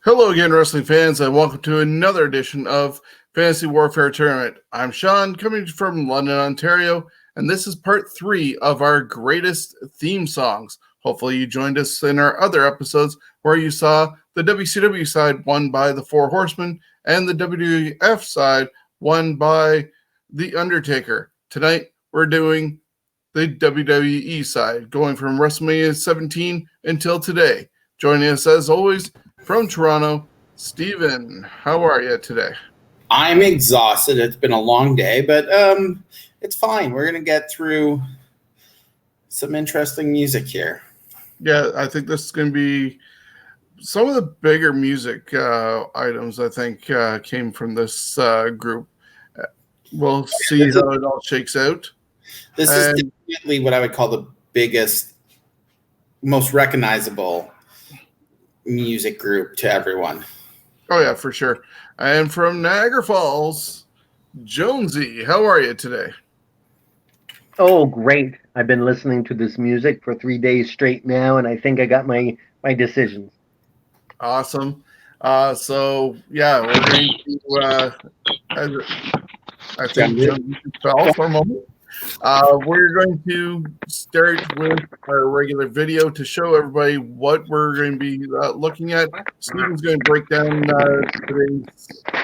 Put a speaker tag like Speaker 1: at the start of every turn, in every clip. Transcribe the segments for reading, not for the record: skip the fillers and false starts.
Speaker 1: Hello again, wrestling fans, and welcome to another edition of Fantasy Warfare Tournament. I'm Shawn, coming from London, Ontario, and this is part 3 of our greatest theme songs. Hopefully you joined us in our other episodes where you saw the WCW side won by the Four Horsemen and the WWF side won by the Undertaker. Tonight, we're doing the WWE side, going from WrestleMania 17 until today. Joining us, as always, from Toronto, Steven. How are you today?
Speaker 2: I'm exhausted. It's been a long day, but it's fine. We're going to get through some interesting music here.
Speaker 1: Yeah, I think this is going to be some of the bigger music items, I think, came from this group. We'll see how it all shakes out.
Speaker 2: This is definitely what I would call the biggest, most recognizable music group to everyone.
Speaker 1: Oh, yeah, for sure. And from Niagara Falls, Jonesy, how are you today?
Speaker 3: Oh, great. I've been listening to this music for 3 days straight now, and I think I got my decisions.
Speaker 1: Awesome. So, yeah, we're going to, I think Jonesy fell for a moment. We're going to start with our regular video to show everybody what we're going to be looking at. Steven's going to break down today's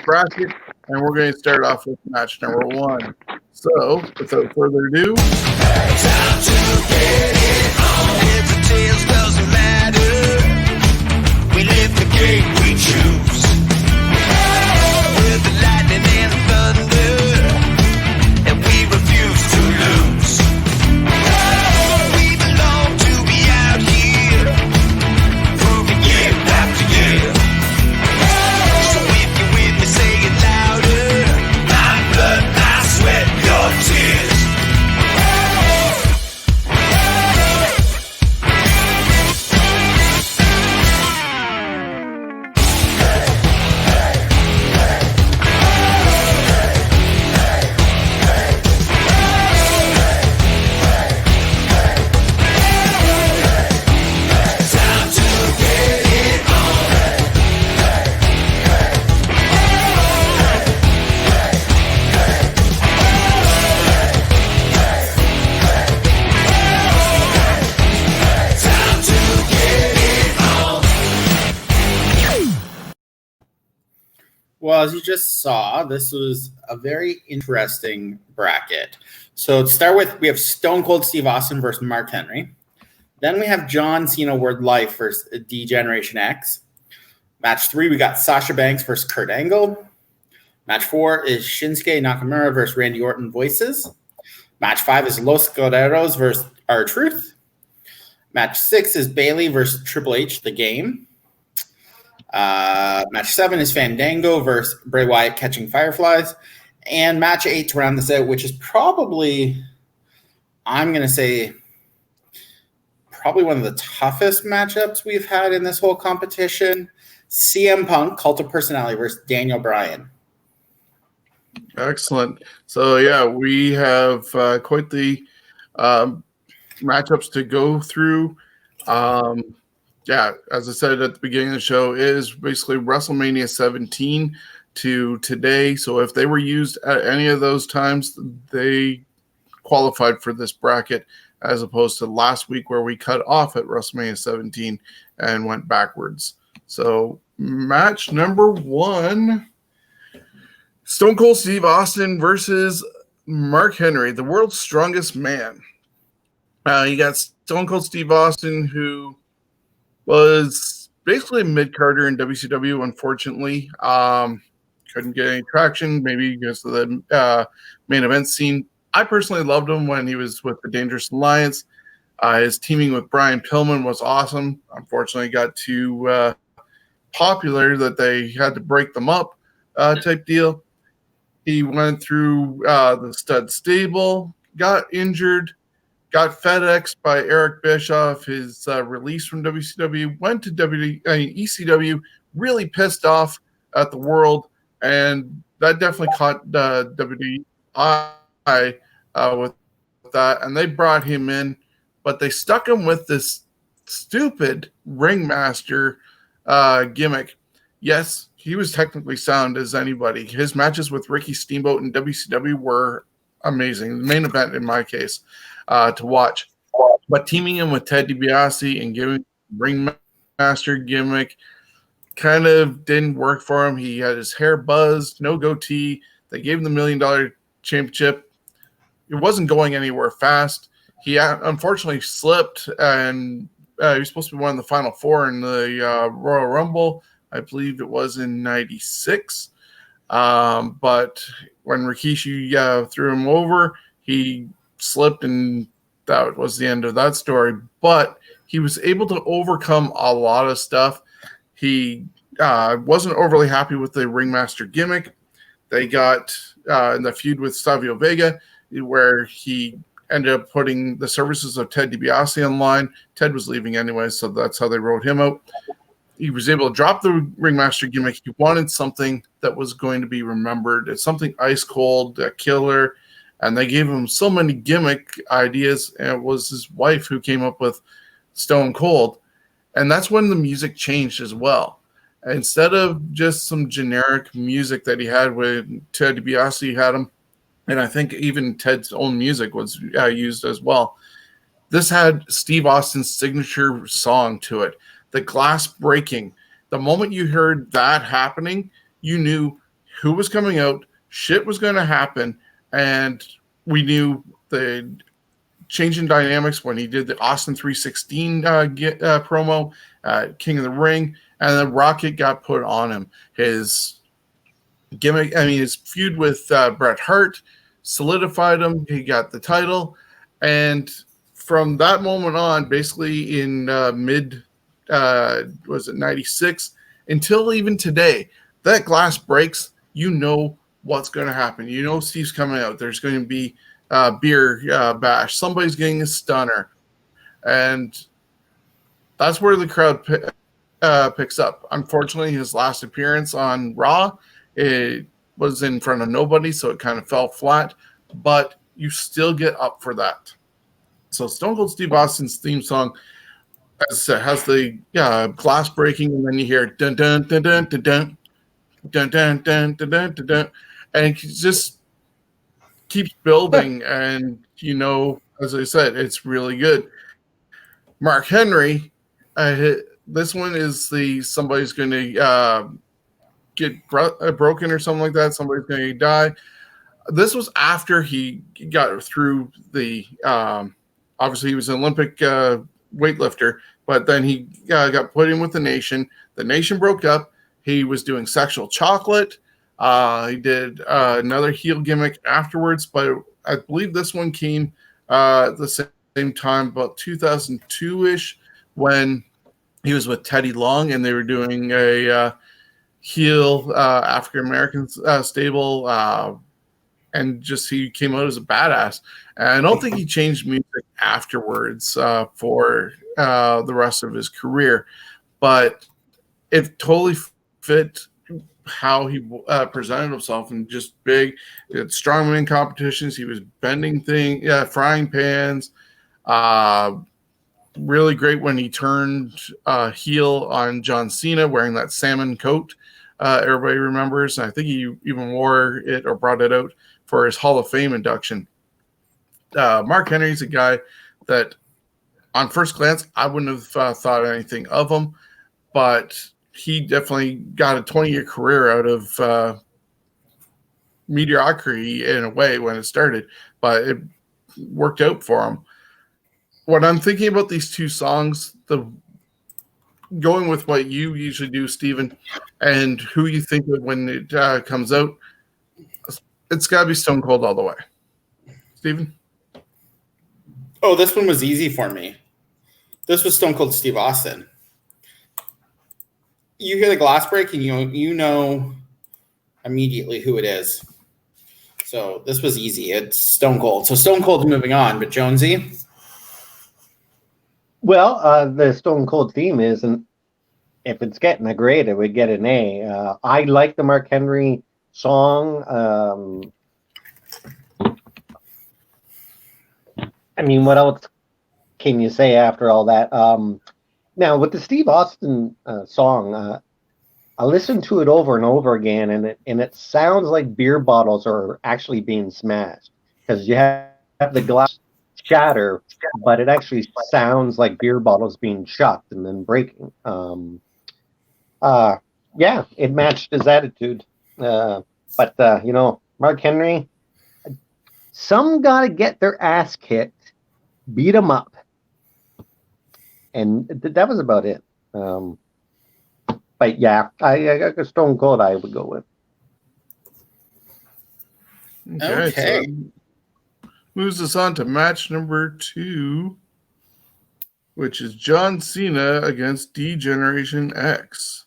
Speaker 1: bracket, and we're going to start off with match number 1. So, without further ado,
Speaker 4: time to get it on. Heads or tails doesn't matter. We live the game we choose. With the lightning and the thunder, and we refuse to lose. We belong to be out here, proving year after year. So if you're with me, say it louder. My blood, my sweat, your tears.
Speaker 2: Well, as you just saw, this was a very interesting bracket. So to start with, we have Stone Cold Steve Austin versus Mark Henry. Then we have John Cena Word Life versus D-Generation X. Match 3, we got Sasha Banks versus Kurt Angle. Match 4 is Shinsuke Nakamura versus Randy Orton Voices. Match 5 is Los Guerreros versus R-Truth. Match 6 is Bayley versus Triple H, The Game. Match 7 is Fandango versus Bray Wyatt Catching Fireflies. And match 8 to round this out, which is probably, I'm going to say, probably one of the toughest matchups we've had in this whole competition. CM Punk, Cult of Personality versus Daniel Bryan.
Speaker 1: excellent. So, yeah, we have quite the matchups to go through. Yeah, as I said at the beginning of the show, it is basically WrestleMania 17 to today. So if they were used at any of those times, they qualified for this bracket, as opposed to last week where we cut off at WrestleMania 17 and went backwards. So match number 1, Stone Cold Steve Austin versus Mark Henry, the world's strongest man. You got Stone Cold Steve Austin, who was basically a mid-carder in WCW, unfortunately. Couldn't get any traction, maybe because of the main event scene. I personally loved him when he was with the Dangerous Alliance. His teaming with Brian Pillman was awesome. Unfortunately, got too popular that they had to break them up type deal. He went through the Stud Stable, got injured, got FedExed by Eric Bischoff, his release from WCW, went to ECW, really pissed off at the world, and that definitely caught WWE with that, and they brought him in, but they stuck him with this stupid ringmaster gimmick. yes, he was technically sound as anybody. His matches with Ricky Steamboat and WCW were amazing. The main event in my case to watch. But teaming him with Ted DiBiase and giving ringmaster gimmick kind of didn't work for him. He had his hair buzzed, no goatee. They gave him the $1 million championship. It wasn't going anywhere fast. He unfortunately slipped, and he was supposed to be one of the final four in the Royal Rumble. I believe it was in '96. But when Rikishi threw him over, he slipped, and that was the end of that story. But he was able to overcome a lot of stuff. He wasn't overly happy with the ringmaster gimmick. They got in the feud with Savio Vega, where he ended up putting the services of Ted DiBiase on line. Ted was leaving anyway, so that's how they wrote him out. He was able to drop the ringmaster gimmick. He wanted something that was going to be remembered. It's something ice cold, a killer, and they gave him so many gimmick ideas, and it was his wife who came up with Stone Cold. And that's when the music changed as well. Instead of just some generic music that he had with Ted DiBiase, he had him, and I think even Ted's own music was used as well. This had Steve Austin's signature song to it. The glass breaking. The moment you heard that happening, you knew who was coming out, shit was going to happen, and we knew the change in dynamics when he did the Austin 316 promo, King of the Ring, and the Rocket got put on him. His gimmick, his feud with Bret Hart solidified him. He got the title, and from that moment on, basically in was it 96 until even today, that glass breaks, you know what's going to happen. You know Steve's coming out. There's going to be beer bash. Somebody's getting a stunner. And that's where the crowd picks up. Unfortunately, his last appearance on Raw, it was in front of nobody, so it kind of fell flat. But you still get up for that. So Stone Cold Steve Austin's theme song, as I said, has the glass breaking, and then you hear dun dun dun dun dun dun dun dun dun dun dun dun, dun, and it just keeps building. And as I said, it's really good. Mark Henry, this one is somebody's going to get broken or something like that. Somebody's going to die. This was after he got through the. Obviously, he was an Olympic weightlifter, but then he got put in with the Nation. The Nation broke up. He was doing Sexual Chocolate. He did another heel gimmick afterwards, but I believe this one came at the same time, about 2002-ish, when he was with Teddy Long, and they were doing a heel African-American stable, and just he came out as a badass. And I don't think he changed music afterwards for the rest of his career, but it totally fit how he presented himself, and just big. He had strongman competitions. He was bending frying pans. Really great when he turned heel on John Cena wearing that salmon coat. Everybody remembers. And I think he even wore it or brought it out for his Hall of Fame induction. Mark Henry's a guy that, on first glance, I wouldn't have thought anything of him, but he definitely got a 20-year career out of mediocrity in a way when it started, but it worked out for him. When I'm thinking about these two songs, going with what you usually do, Steven, and who you think of when it comes out, it's got to be Stone Cold all the way. Steven?
Speaker 2: Oh, this one was easy for me. This was Stone Cold Steve Austin. You hear the glass break, and you know immediately who it is. So this was easy. It's Stone Cold. So Stone Cold's moving on, but Jonesy?
Speaker 3: Well, the Stone Cold theme isn't. If it's getting a grade, it would get an A. I like the Mark Henry song. What else can you say after all that? Now, with the Steve Austin song, I listened to it over and over again, and it sounds like beer bottles are actually being smashed because you have the glass shatter, but it actually sounds like beer bottles being chucked and then breaking. Yeah, it matched his attitude. But Mark Henry, some got to get their ass kicked, beat them up, and that was about it. But yeah, I got a Stone Cold I would go with.
Speaker 2: Okay.
Speaker 1: So moves us on to match number 2, which is John Cena against D-Generation X.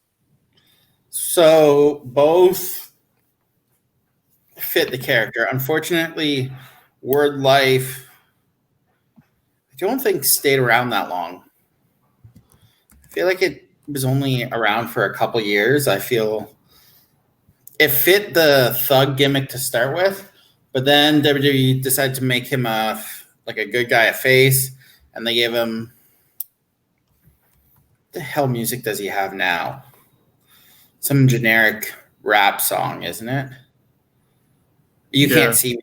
Speaker 2: So both fit the character. Unfortunately, Word Life, I don't think stayed around that long. I feel like it was only around for a couple years. I feel it fit the thug gimmick to start with, but then WWE decided to make him a good guy, a face, and they gave him, what the hell music does he have now? Some generic rap song, isn't it? You can't see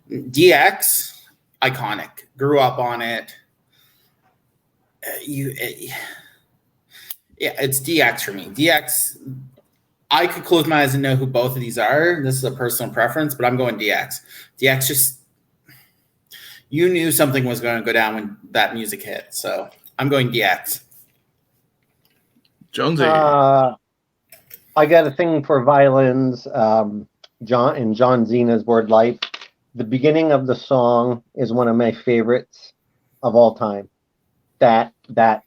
Speaker 2: me. DX, iconic. Grew up on it. It's DX for me. DX, I could close my eyes and know who both of these are. This is a personal preference, but I'm going DX. DX just, you knew something was going to go down when that music hit. So I'm going DX.
Speaker 1: Jonesy.
Speaker 3: I got a thing for violins. John Cena's Word Life. The beginning of the song is one of my favorites of all time. That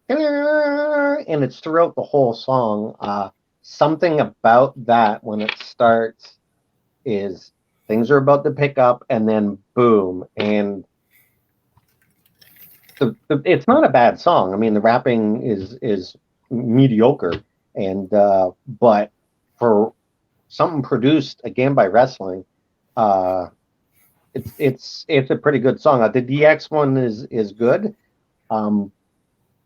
Speaker 3: and it's throughout the whole song. Something about that when it starts is things are about to pick up and then boom, and it's not a bad song. I mean, the rapping is mediocre, and but for something produced again by wrestling, it's a pretty good song. The DX one is good,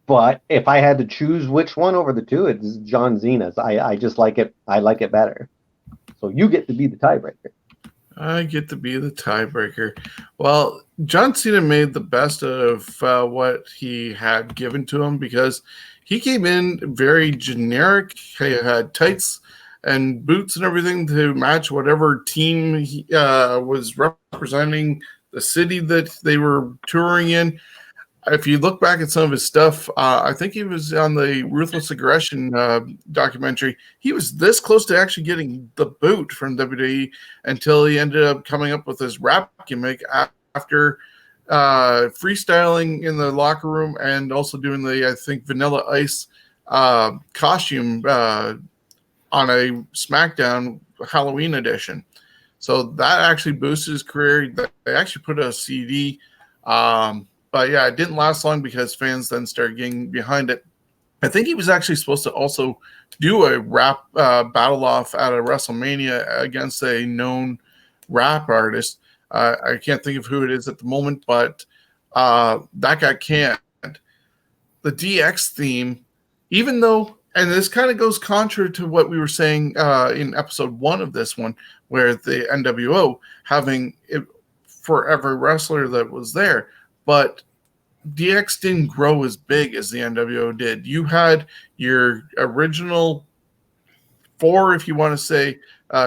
Speaker 3: but if I had to choose which one over the two, it's John Cena's. I just like it. I like it better. So you get to be the tiebreaker.
Speaker 1: I get to be the tiebreaker. Well, John Cena made the best of what he had given to him because he came in very generic. He had tights and boots and everything to match whatever team he was representing the city that they were touring in. If you look back at some of his stuff, I think he was on the Ruthless Aggression documentary. He was this close to actually getting the boot from WWE until he ended up coming up with this rap gimmick after freestyling in the locker room and also doing the, I think, Vanilla Ice costume on a SmackDown Halloween edition. So that actually boosted his career. They actually put a CD. But yeah, it didn't last long because fans then started getting behind it. I think he was actually supposed to also do a rap battle off at a WrestleMania against a known rap artist. I can't think of who it is at the moment, but that got canned. The DX theme, even though, and this kind of goes contrary to what we were saying in episode 1 of this one, where the NWO having it for every wrestler that was there. But DX didn't grow as big as the NWO did. You had your original 4, if you want to say,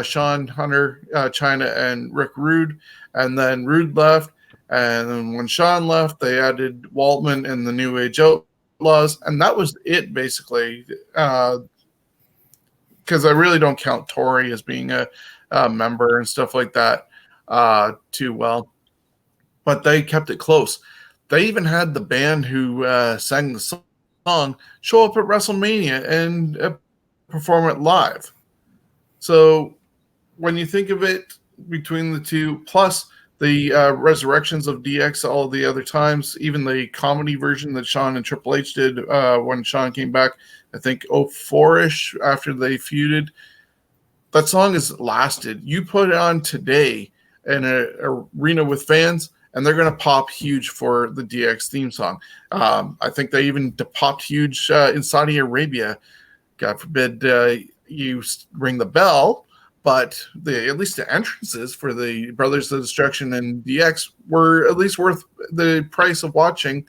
Speaker 1: Shawn, Hunter, Chyna, and Rick Rude. And then Rude left. And then when Shawn left, they added Waltman and the New Age Outlaws. And that was it, basically. Because I really don't count Tori as being a member and stuff like that too well. But they kept it close. They even had the band who sang the song show up at WrestleMania and perform it live. So when you think of it between the two, plus the resurrections of DX all of the other times, even the comedy version that Shawn and Triple H did when Shawn came back, I think 04-ish after they feuded, that song has lasted. You put it on today in an arena with fans, and they're going to pop huge for the DX theme song. I think they even popped huge in Saudi Arabia God forbid you ring the bell, but at least the entrances for the Brothers of Destruction and DX were at least worth the price of watching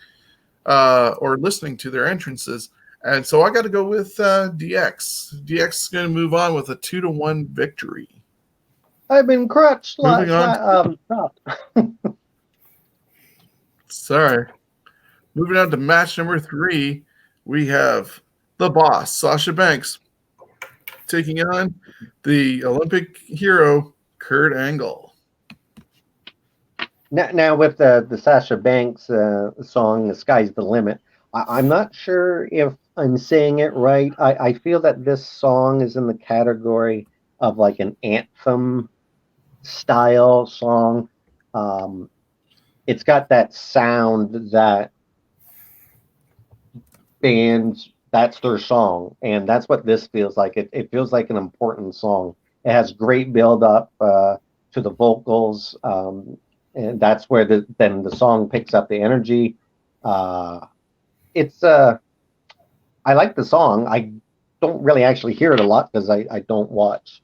Speaker 1: or listening to their entrances. And so I got to go with DX. DX is going to move on with a 2-1 victory.
Speaker 3: I've been crushed.
Speaker 1: Moving on. Sorry. Moving on to match number 3, we have the Boss, Sasha Banks, taking on the Olympic hero, Kurt Angle.
Speaker 3: Now with the Sasha Banks song, "The Sky's the Limit," I'm not sure if I'm saying it right. I feel that this song is in the category of like an anthem style song. It's got that sound that bands, that's their song, and that's what this feels like. It feels like an important song. It has great build up to the vocals, and that's where then the song picks up the energy. It's I like the song. I don't really actually hear it a lot because I don't watch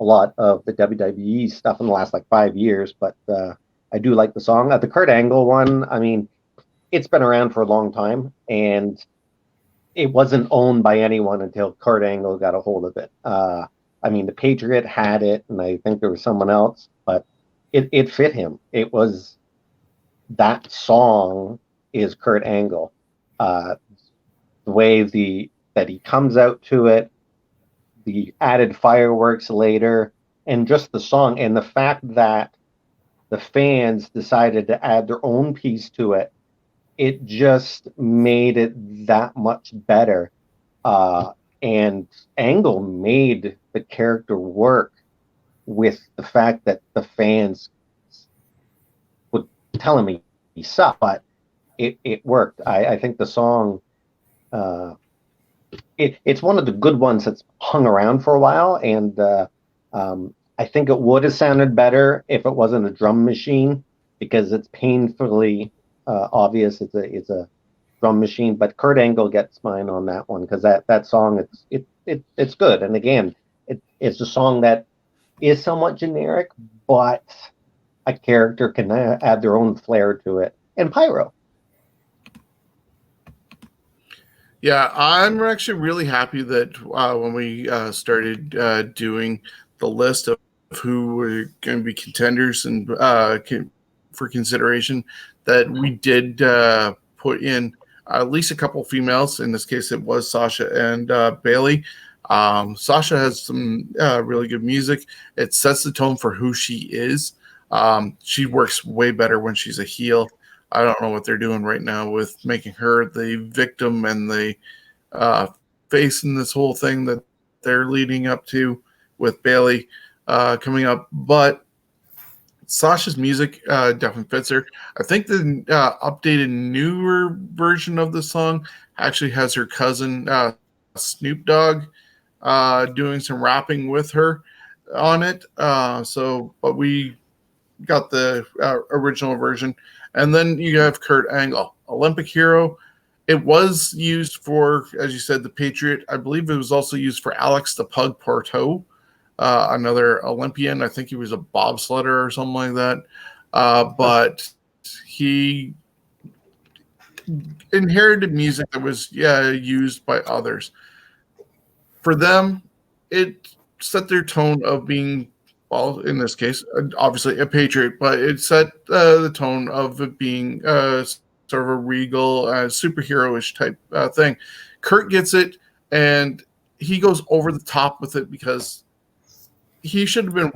Speaker 3: a lot of the WWE stuff in the last like 5 years, but I do like the song. The Kurt Angle one, I mean, it's been around for a long time, and it wasn't owned by anyone until Kurt Angle got a hold of it. I mean, the Patriot had it, and I think there was someone else, but it fit him. It was, that song is Kurt Angle. The way that he comes out to it, the added fireworks later, and just the song, and the fact that the fans decided to add their own piece to it, it just made it that much better. And Angle made the character work with the fact that the fans would tell him he sucked, but it worked. I think the song, it's one of the good ones that's hung around for a while, and I think it would have sounded better if it wasn't a drum machine, because it's painfully obvious it's a drum machine. But Kurt Angle gets mine on that one, because that song, it's good. And again, it's a song that is somewhat generic, but a character can add their own flair to it. And pyro.
Speaker 1: Yeah, I'm actually really happy that when we started doing the list of who were going to be contenders and for consideration, that we did put in at least a couple females. In this case, it was Sasha and Bailey. Sasha has some really good music. It sets the tone for who she is. She works way better when she's a heel. I don't know what they're doing right now with making her the victim and the face in this whole thing that they're leading up to with Bailey coming up. But Sasha's music definitely fits her. I think the updated, newer version of the song actually has her cousin Snoop Dogg doing some rapping with her on it. But we got the original version. And then you have Kurt Angle, Olympic hero. It was used for, as you said, the Patriot. I believe it was also used for Alex the Pug Porto, another Olympian. I think he was a bobsledder or something like that. But he inherited music that was used by others. For them, it set their tone of being, well, in this case, obviously a Patriot, but it set the tone of it being sort of a regal, superhero-ish type thing. Kurt gets it, and he goes over the top with it, because he should have been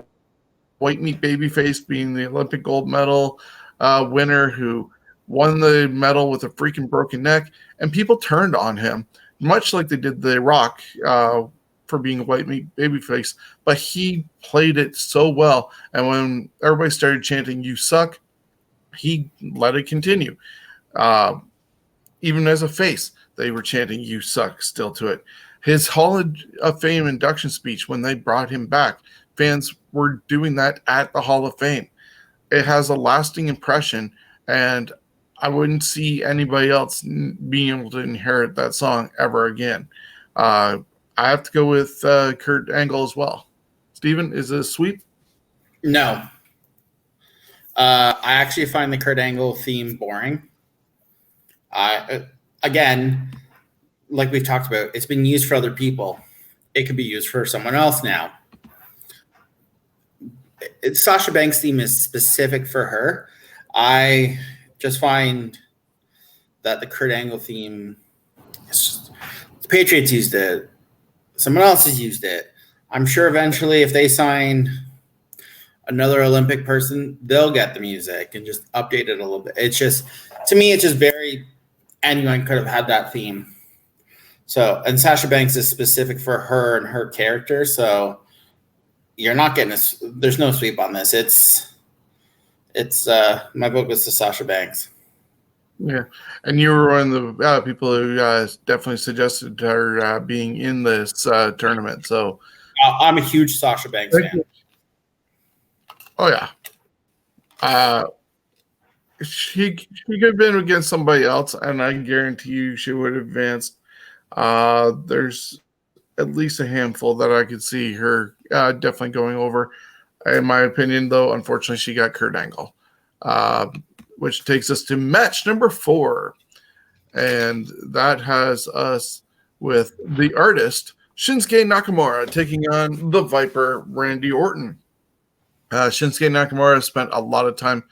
Speaker 1: white meat babyface, being the Olympic gold medal winner who won the medal with a freaking broken neck, and people turned on him, much like they did The Rock for being a white meat babyface. But he played it so well, and when everybody started chanting "You suck," he let it continue. Even as a face, they were chanting "You suck" still to it. His Hall of Fame induction speech, when they brought him back, fans were doing that at the Hall of Fame. It has a lasting impression, and I wouldn't see anybody else being able to inherit that song ever again. I have to go with Kurt Angle as well. Steven, is it a sweep?
Speaker 2: No. I actually find the Kurt Angle theme boring. Again, like we've talked about, it's been used for other people. It could be used for someone else now. Sasha Banks' theme is specific for her. I just find that the Kurt Angle theme, the Patriots used it. Someone else has used it. I'm sure eventually if they sign another Olympic person, they'll get the music and just update it a little bit. It's just, to me, it's just very, anyone could have had that theme. So, and Sasha Banks is specific for her and her character. So you're not getting this. There's no sweep on this. It's my vote goes to Sasha Banks.
Speaker 1: Yeah, and you were one of the people who definitely suggested her being in this tournament. So
Speaker 2: I'm a huge Sasha Banks fan.
Speaker 1: Oh yeah, she could have been against somebody else, and I guarantee you she would have advanced. There's at least a handful that I could see her definitely going over. In my opinion, though, unfortunately, she got Kurt Angle, which takes us to match number 4. And that has us with the artist, Shinsuke Nakamura, taking on the Viper, Randy Orton. Shinsuke Nakamura spent a lot of time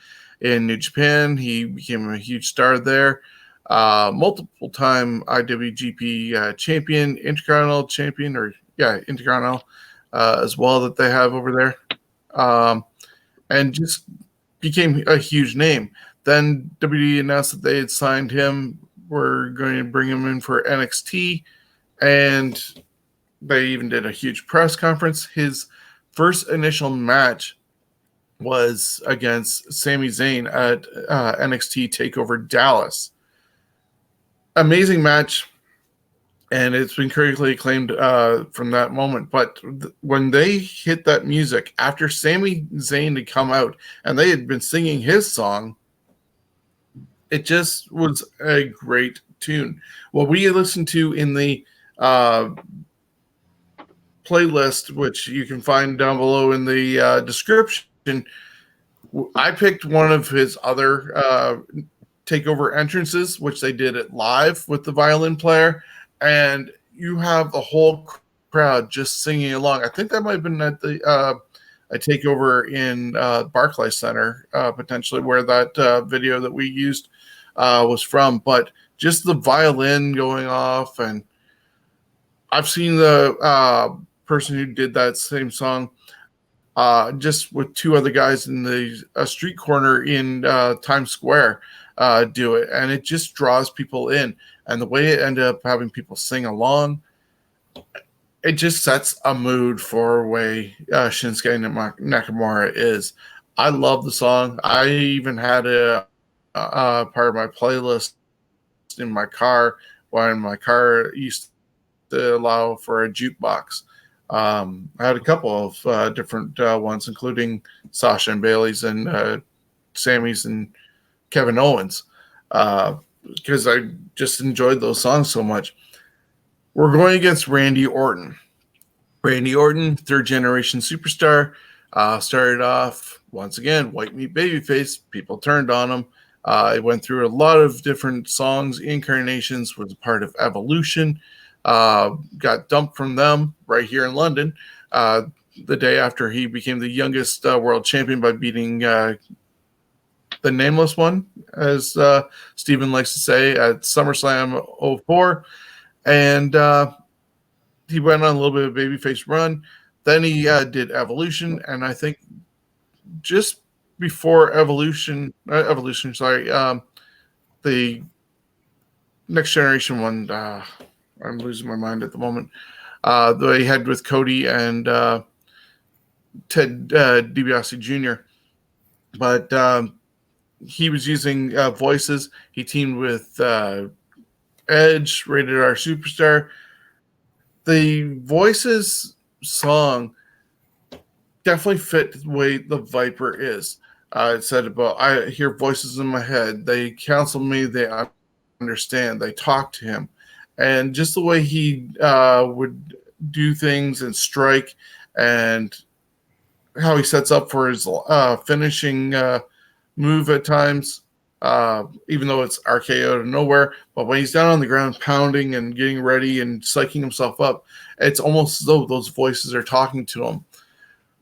Speaker 1: in New Japan. He became a huge star there. Multiple time IWGP champion, Intercontinental champion, Intercontinental as well that they have over there. And just became a huge name. Then WWE announced that they had signed him. We're going to bring him in for NXT. And they even did a huge press conference. His first initial match was against Sami Zayn at NXT TakeOver Dallas. Amazing match, and it's been critically acclaimed from that moment. But when they hit that music, after Sami Zayn had come out and they had been singing his song, it just was a great tune. What we listened to in the playlist, which you can find down below in the description, I picked one of his other takeover entrances, which they did it live with the violin player, and you have the whole crowd just singing along. I think that might have been at the a takeover in Barclays Center, potentially, where that video that we used was from. But just the violin going off, and I've seen the person who did that same song just with 2 other guys in the street corner in Times Square do it, and it just draws people in. And the way it ended up having people sing along, it just sets a mood for the way Shinsuke Nakamura is. I love the song. I even had a part of my playlist in my car when my car used to allow for a jukebox. I had a couple of different ones, including Sasha and Bailey's and Sammy's and Kevin Owens, because I just enjoyed those songs so much. We're going against Randy Orton. Randy Orton, 3rd generation superstar, started off once again white meat babyface. People turned on him. He went through a lot of different songs, incarnations, was a part of Evolution. Got dumped from them right here in London the day after he became the youngest world champion by beating the Nameless One, as Steven likes to say, at SummerSlam 04. And he went on a little bit of a babyface run. Then he did Evolution, and I think just before the Next Generation one, I'm losing my mind at the moment. They had with Cody and Ted DiBiase Jr. But he was using voices. He teamed with Edge, Rated R Superstar. The Voices song definitely fit the way the Viper is. It said about, I hear voices in my head. They counsel me. They understand. They talk to him. And just the way he would do things and strike, and how he sets up for his finishing move at times, even though it's RKO to nowhere. But when he's down on the ground pounding and getting ready and psyching himself up, it's almost as though those voices are talking to him.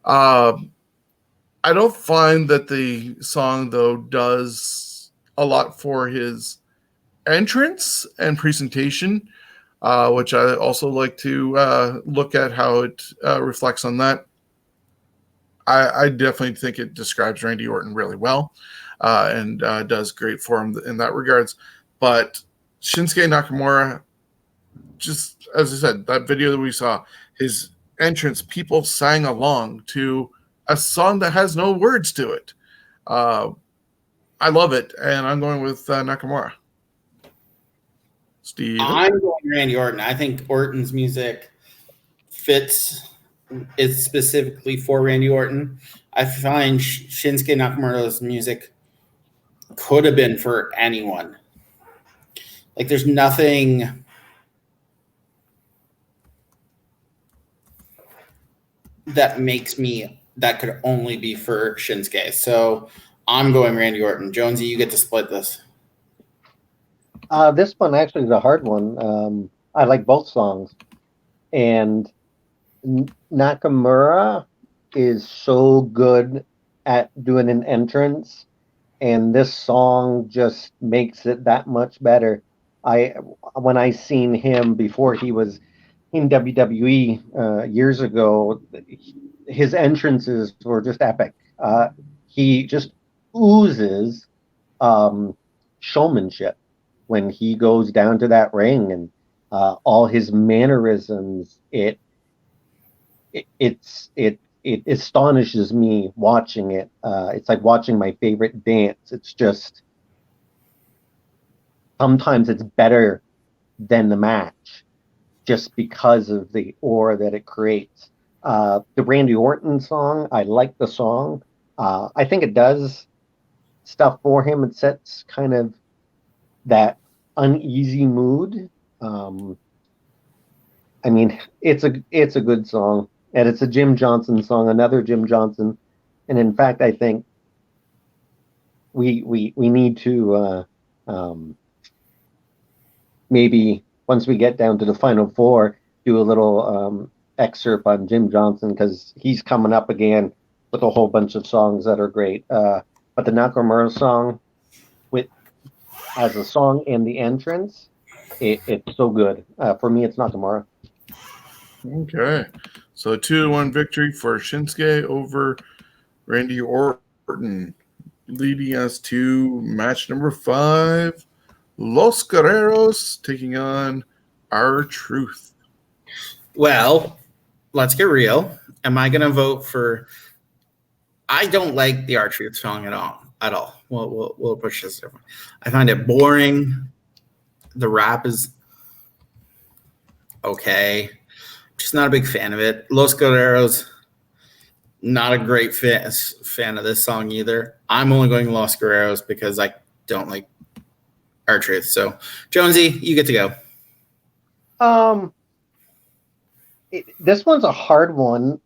Speaker 1: I don't find that the song, though, does a lot for his entrance and presentation, which I also like to look at how it reflects on that. I definitely think it describes Randy Orton really well, and does great for him in that regards. But Shinsuke Nakamura, just as I said, that video that we saw, his entrance, people sang along to a song that has no words to it. I love it, and I'm going with Nakamura. Steve?
Speaker 2: I'm going Randy Orton. I think Orton's music fits. It's specifically for Randy Orton. I find Shinsuke Nakamura's music could have been for anyone. Like, there's nothing that makes me that could only be for Shinsuke. So I'm going Randy Orton. Jonesy, you get to split this.
Speaker 3: This one actually is a hard one. I like both songs. And Nakamura is so good at doing an entrance, and this song just makes it that much better. When I seen him before he was in WWE years ago, his entrances were just epic. He just oozes showmanship when he goes down to that ring, and all his mannerisms. It astonishes me watching it. It's like watching my favorite dance. It's just, sometimes it's better than the match just because of the aura that it creates. The Randy Orton song, I like the song. I think it does stuff for him. It sets kind of that uneasy mood. I mean, it's a good song, and it's a Jim Johnson song, another Jim Johnson. And in fact, I think we need to maybe once we get down to the final four, do a little excerpt on Jim Johnson, because he's coming up again with a whole bunch of songs that are great. But the Nakamura song, as a song and the entrance, it's so good. For me, it's Nakamura.
Speaker 1: Okay. So 2-1 victory for Shinsuke over Randy Orton, leading us to match number 5, Los Guerreros taking on R-Truth.
Speaker 2: Well, let's get real. Am I going to vote for... I don't like the R-Truth song at all. We'll push this different. I find it boring. The rap is okay. Just not a big fan of it. Los Guerreros, not a great fan of this song either. I'm only going Los Guerreros because I don't like R-Truth. So, Jonesy, you get to go.
Speaker 3: This one's a hard one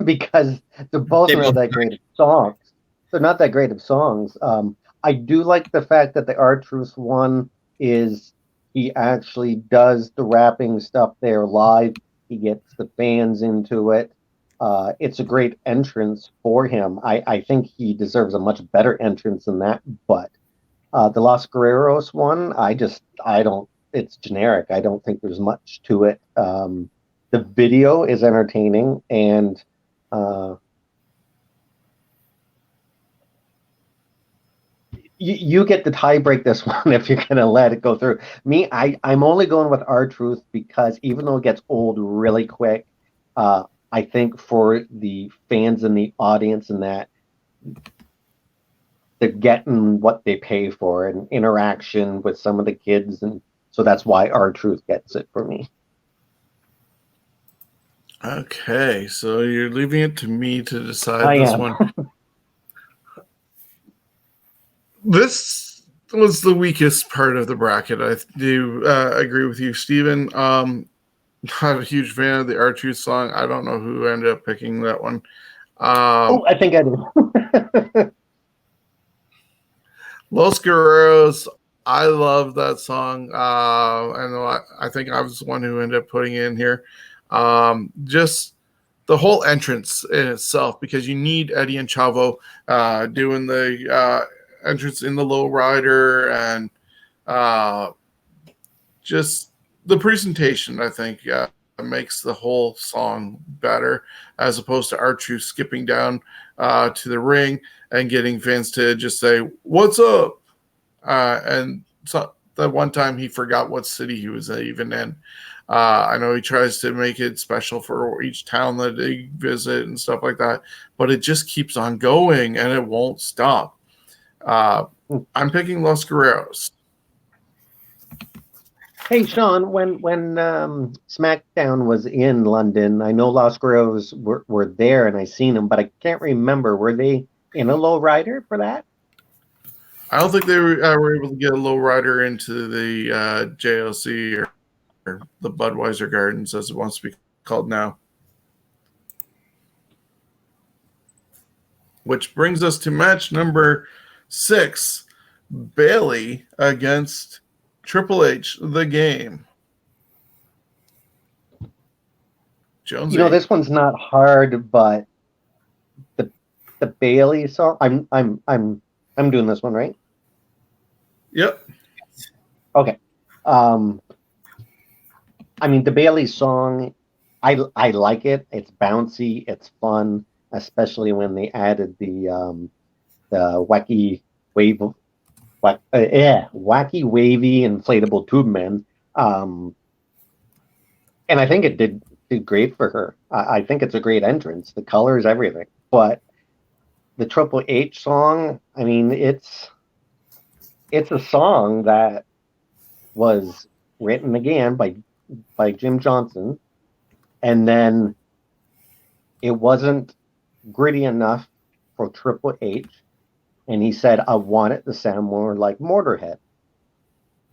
Speaker 3: because they're both not that great of songs. They're not that great of songs. I do like the fact that the R-Truth one is he actually does the rapping stuff there live. He gets the fans into it. It's a great entrance for him. I think he deserves a much better entrance than that. But the Los Guerreros one, I don't. It's generic. I don't think there's much to it. The video is entertaining, and you get to tie break this one if you're going to let it go through. Me, I'm only going with R-Truth because even though it gets old really quick, I think for the fans and the audience and that, they're getting what they pay for, and interaction with some of the kids, and so that's why R-Truth gets it for me.
Speaker 1: Okay, so you're leaving it to me to decide this one. This was the weakest part of the bracket. I do agree with you, Steven. Not a huge fan of the R-Truth song. I don't know who ended up picking that one.
Speaker 3: I think I do.
Speaker 1: Los Guerreros, I love that song. I think I was the one who ended up putting it in here. Just the whole entrance in itself, because you need Eddie and Chavo doing the entrance in the lowrider, and just the presentation, I think, makes the whole song better, as opposed to R-Truth skipping down to the ring and getting fans to just say, "What's up?" And so that one time he forgot what city he was even in. I know he tries to make it special for each town that they visit and stuff like that, but it just keeps on going and it won't stop. I'm picking Los Guerreros.
Speaker 3: Hey, Sean, when SmackDown was in London, I know Los Guerreros were there and I seen them, but I can't remember. Were they in a low rider for that?
Speaker 1: I don't think they were able to get a low rider into the JLC or the Budweiser Gardens, as it wants to be called now. Which brings us to match number 6, Bailey against Triple H, the Game. Jonesy.
Speaker 3: You know, this one's not hard, but the Bailey song. I'm doing this one, right?
Speaker 1: Yep.
Speaker 3: Okay. I mean, the Bailey song, I like it. It's bouncy. It's fun, especially when they added the wacky wave, wacky wavy inflatable tube man. And I think it did great for her. I think it's a great entrance. The colors, everything. But the Triple H song, I mean, it's a song that was written again by Jim Johnson, and then it wasn't gritty enough for Triple H, and he said, I want it to sound more like Motorhead.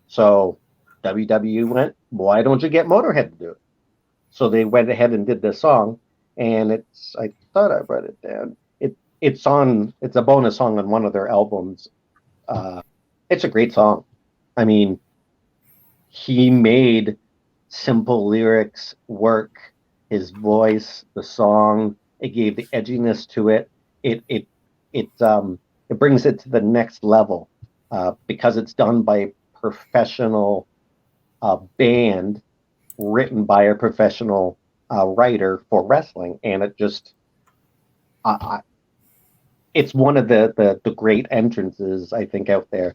Speaker 3: So WWE went, why don't you get Motorhead to do it? So they went ahead and did this song, and I thought I wrote it down. It's a bonus song on one of their albums. It's a great song. I mean, he made simple lyrics work. His voice, the song, it gave the edginess to it. It brings it to the next level because it's done by a professional band, written by a professional writer for wrestling, and it just it's one of the great entrances, I think, out there.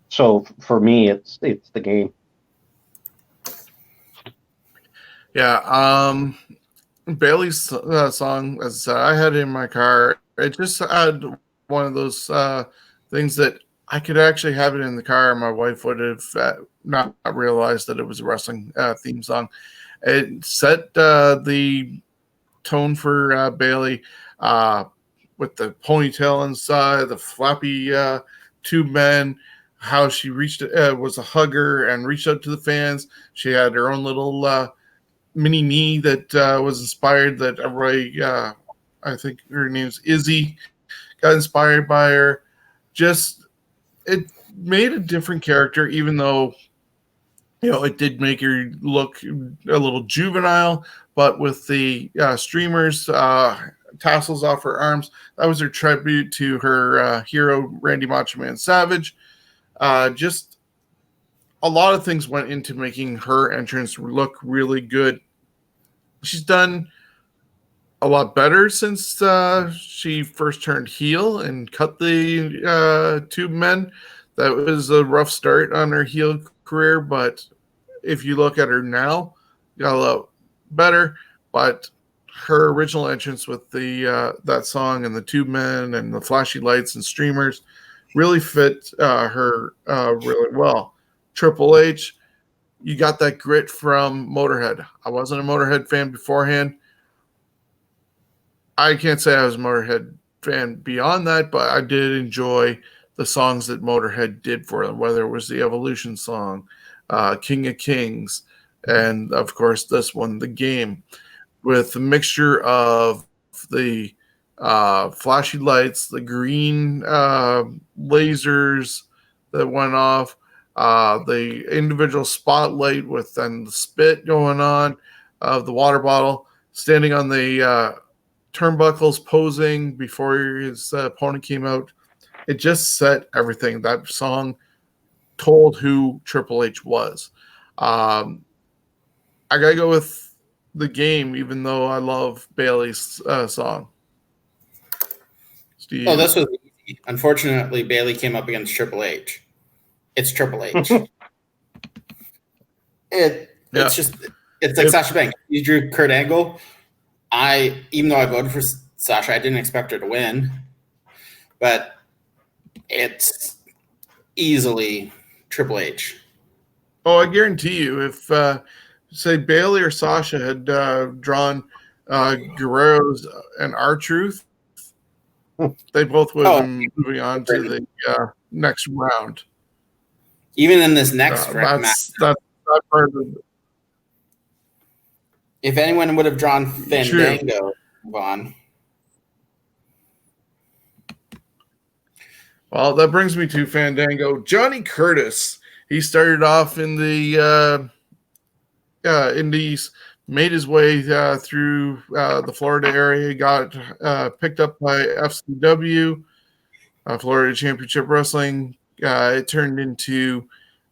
Speaker 3: So for me, it's the Game.
Speaker 1: Yeah. Bailey's song, as I said, I had it in my car. It just had one of those things that I could actually have it in the car, and my wife would have not realized that it was a wrestling theme song. It set the tone for Bailey with the ponytail inside, the floppy tube men, how she reached was a hugger and reached out to the fans. She had her own little mini me that was inspired, that everybody, I think her name's Izzy, got inspired by her. Just, it made a different character, even though, you know, it did make her look a little juvenile, but with the streamers, tassels off her arms, that was her tribute to her hero, Randy Macho Man Savage. Just a lot of things went into making her entrance look really good. She's done a lot better since she first turned heel and cut the tube men. That was a rough start on her heel career, but if you look at her now, got a lot better. But her original entrance with the that song and the tube men and the flashy lights and streamers really fit her really well. Triple H, you got that grit from Motorhead. I wasn't a Motorhead fan beforehand. I can't say I was a Motorhead fan beyond that, but I did enjoy the songs that Motorhead did for them, whether it was the Evolution song, King of Kings, and of course this one, The Game, with a mixture of the flashy lights, the green lasers that went off, the individual spotlight with then the spit going on of the water bottle, standing on the turnbuckles, posing before his opponent came out. It just set everything. That song told who Triple H was. I gotta go with The Game, even though I love Bailey's song. Steve.
Speaker 2: Oh, this was easy. Unfortunately, Bailey came up against Triple H. It's Triple H. It's like Sasha Banks. You drew Kurt Angle. Even though I voted for Sasha, I didn't expect her to win, but it's easily Triple H.
Speaker 1: Oh, I guarantee you, if say Bailey or Sasha had drawn Guerrero's and R-Truth, they both would have been moving on to the next round.
Speaker 2: Even in this next match,
Speaker 1: that's part of it.
Speaker 2: If anyone would have drawn Fandango, Vaughn.
Speaker 1: Well, that brings me to Fandango. Johnny Curtis. He started off in the Indies, made his way through the Florida area, got picked up by FCW, Florida Championship Wrestling. It turned into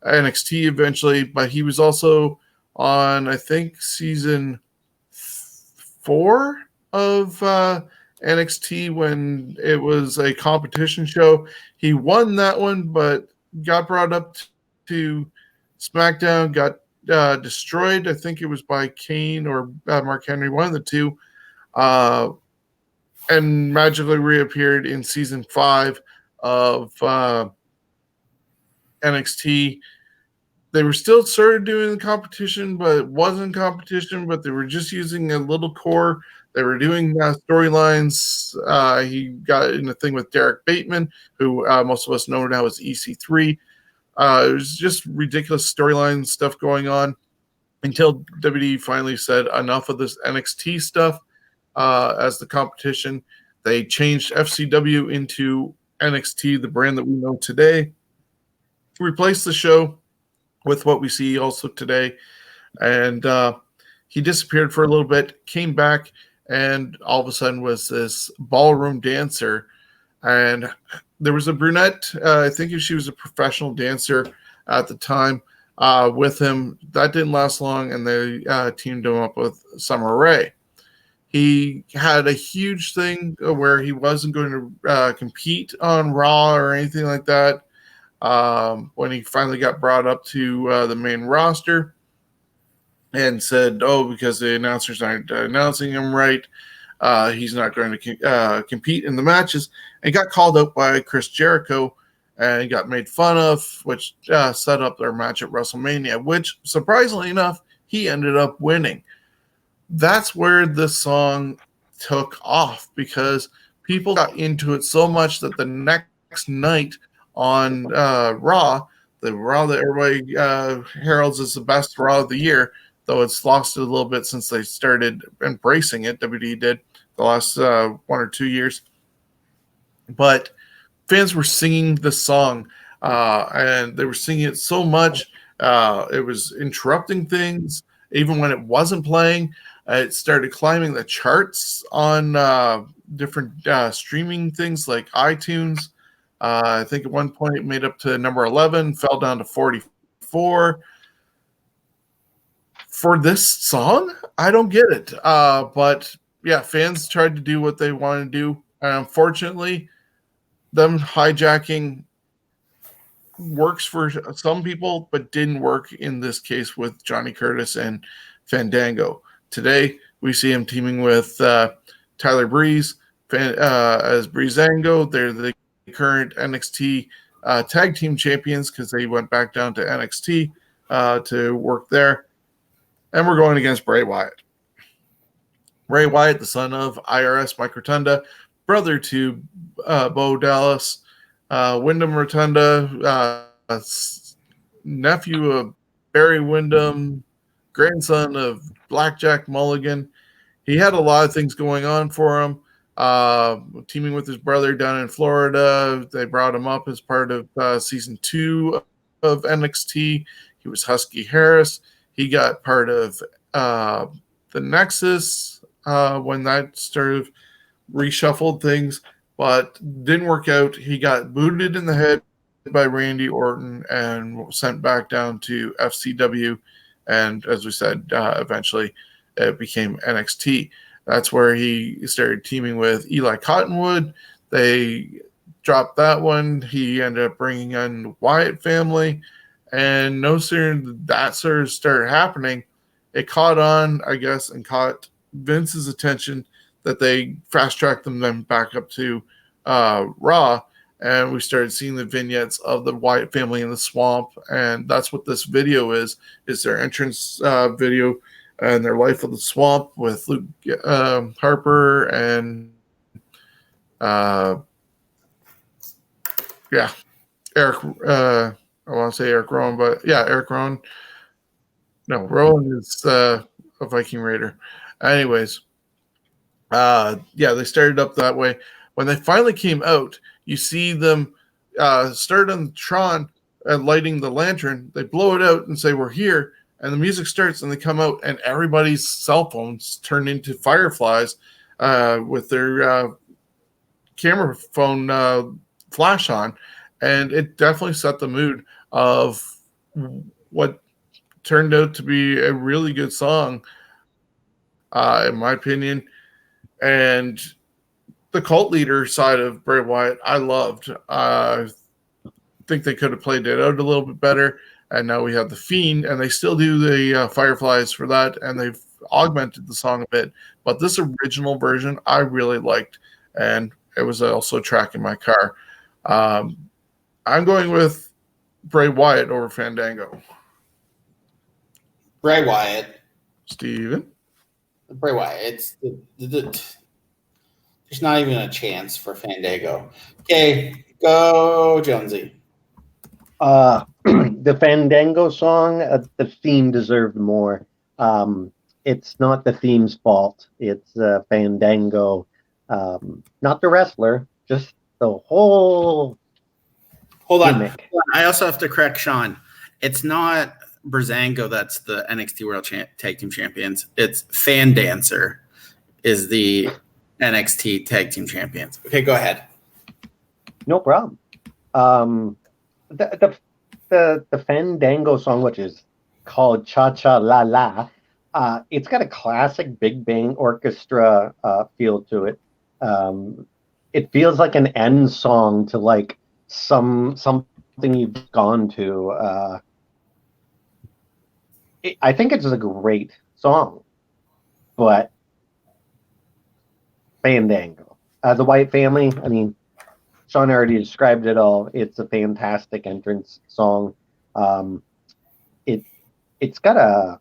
Speaker 1: NXT eventually, but he was also on, I think, season 4 of NXT when it was a competition show. He won that one, but got brought up to SmackDown, got destroyed. I think it was by Kane or Mark Henry, one of the two, and magically reappeared in season 5 of NXT. They were still sort of doing the competition, but it wasn't competition, but they were just using a little core. They were doing storylines. He got in a thing with Derek Bateman, who most of us know now as EC3. It was just ridiculous storyline stuff going on until WWE finally said enough of this NXT stuff as the competition. They changed FCW into NXT, the brand that we know today, replaced the show with what we see also today. And he disappeared for a little bit, came back, and all of a sudden was this ballroom dancer. And there was a brunette, I think she was a professional dancer at the time, with him. That didn't last long, and they teamed him up with Summer Rae. He had a huge thing where he wasn't going to compete on Raw or anything like that. When he finally got brought up to the main roster and said, because the announcers aren't announcing him right, he's not going to compete in the matches. And got called out by Chris Jericho and got made fun of, which set up their match at WrestleMania, which, surprisingly enough, he ended up winning. That's where the song took off, because people got into it so much that the next night on Raw, the Raw that everybody heralds as the best Raw of the year, though it's lost it a little bit since they started embracing it, WWE did, the last 1 or 2 years. But fans were singing the song, and they were singing it so much, it was interrupting things. Even when it wasn't playing, it started climbing the charts on different streaming things like iTunes. I think at one point it made up to number 11, fell down to 44. For this song, I don't get it. But yeah, fans tried to do what they wanted to do. And unfortunately, them hijacking works for some people, but didn't work in this case with Johnny Curtis and Fandango. Today, we see him teaming with Tyler Breeze as Breezango. They're the current NXT tag team champions because they went back down to NXT to work there. And we're going against Bray Wyatt. Bray Wyatt, the son of IRS Mike Rotunda, brother to Bo Dallas, Wyndham Rotunda, nephew of Barry Windham, grandson of Blackjack Mulligan. He had a lot of things going on for him. Teaming with his brother down in Florida. They brought him up as part of season 2 of NXT. He was Husky Harris. He got part of the Nexus when that sort of reshuffled things, but didn't work out. He got booted in the head by Randy Orton and sent back down to FCW. And as we said, eventually it became NXT. That's where he started teaming with Eli Cottonwood. They dropped that one. He ended up bringing in the Wyatt family. And no sooner did that sort of started happening, it caught on, I guess, and caught Vince's attention that they fast-tracked them then back up to Raw. And we started seeing the vignettes of the Wyatt family in the swamp. And that's what this video is their entrance video and their life of the swamp with Luke Harper and Eric. I want to say Eric Rowan, but yeah, Eric Rowan. No, Rowan is a Viking Raider. Anyways, they started up that way. When they finally came out, you see them start on the Tron and lighting the lantern. They blow it out and say, "We're here." And the music starts and they come out and everybody's cell phones turn into fireflies with their camera phone flash on. And it definitely set the mood of what turned out to be a really good song, in my opinion. And the cult leader side of Bray Wyatt, I loved. I think they could have played it out a little bit better. And now we have the Fiend, and they still do the Fireflies for that, and they've augmented the song a bit. But this original version, I really liked, and it was also a track in my car. I'm going with Bray Wyatt over Fandango.
Speaker 2: Bray Wyatt.
Speaker 1: Steven?
Speaker 2: Bray Wyatt. There's not even a chance for Fandango. Okay, go Jonesy.
Speaker 3: The Fandango song, the theme deserved more. It's not the theme's fault. It's Fandango, not the wrestler, just the whole.
Speaker 2: Hold on.
Speaker 3: gimmick.
Speaker 2: I also have to correct Shawn. It's not Brazango that's the NXT World Tag Team Champions. It's Fandancer is the NXT Tag Team Champions. Okay, go ahead.
Speaker 3: No problem. The Fandango song, which is called Cha Cha La La, it's got a classic Big Bang Orchestra feel to it. It feels like an end song to like something you've gone to. I think it's a great song, but Fandango, the Wyatt family. I mean, Shawn already described it all. It's a fantastic entrance song. It's got a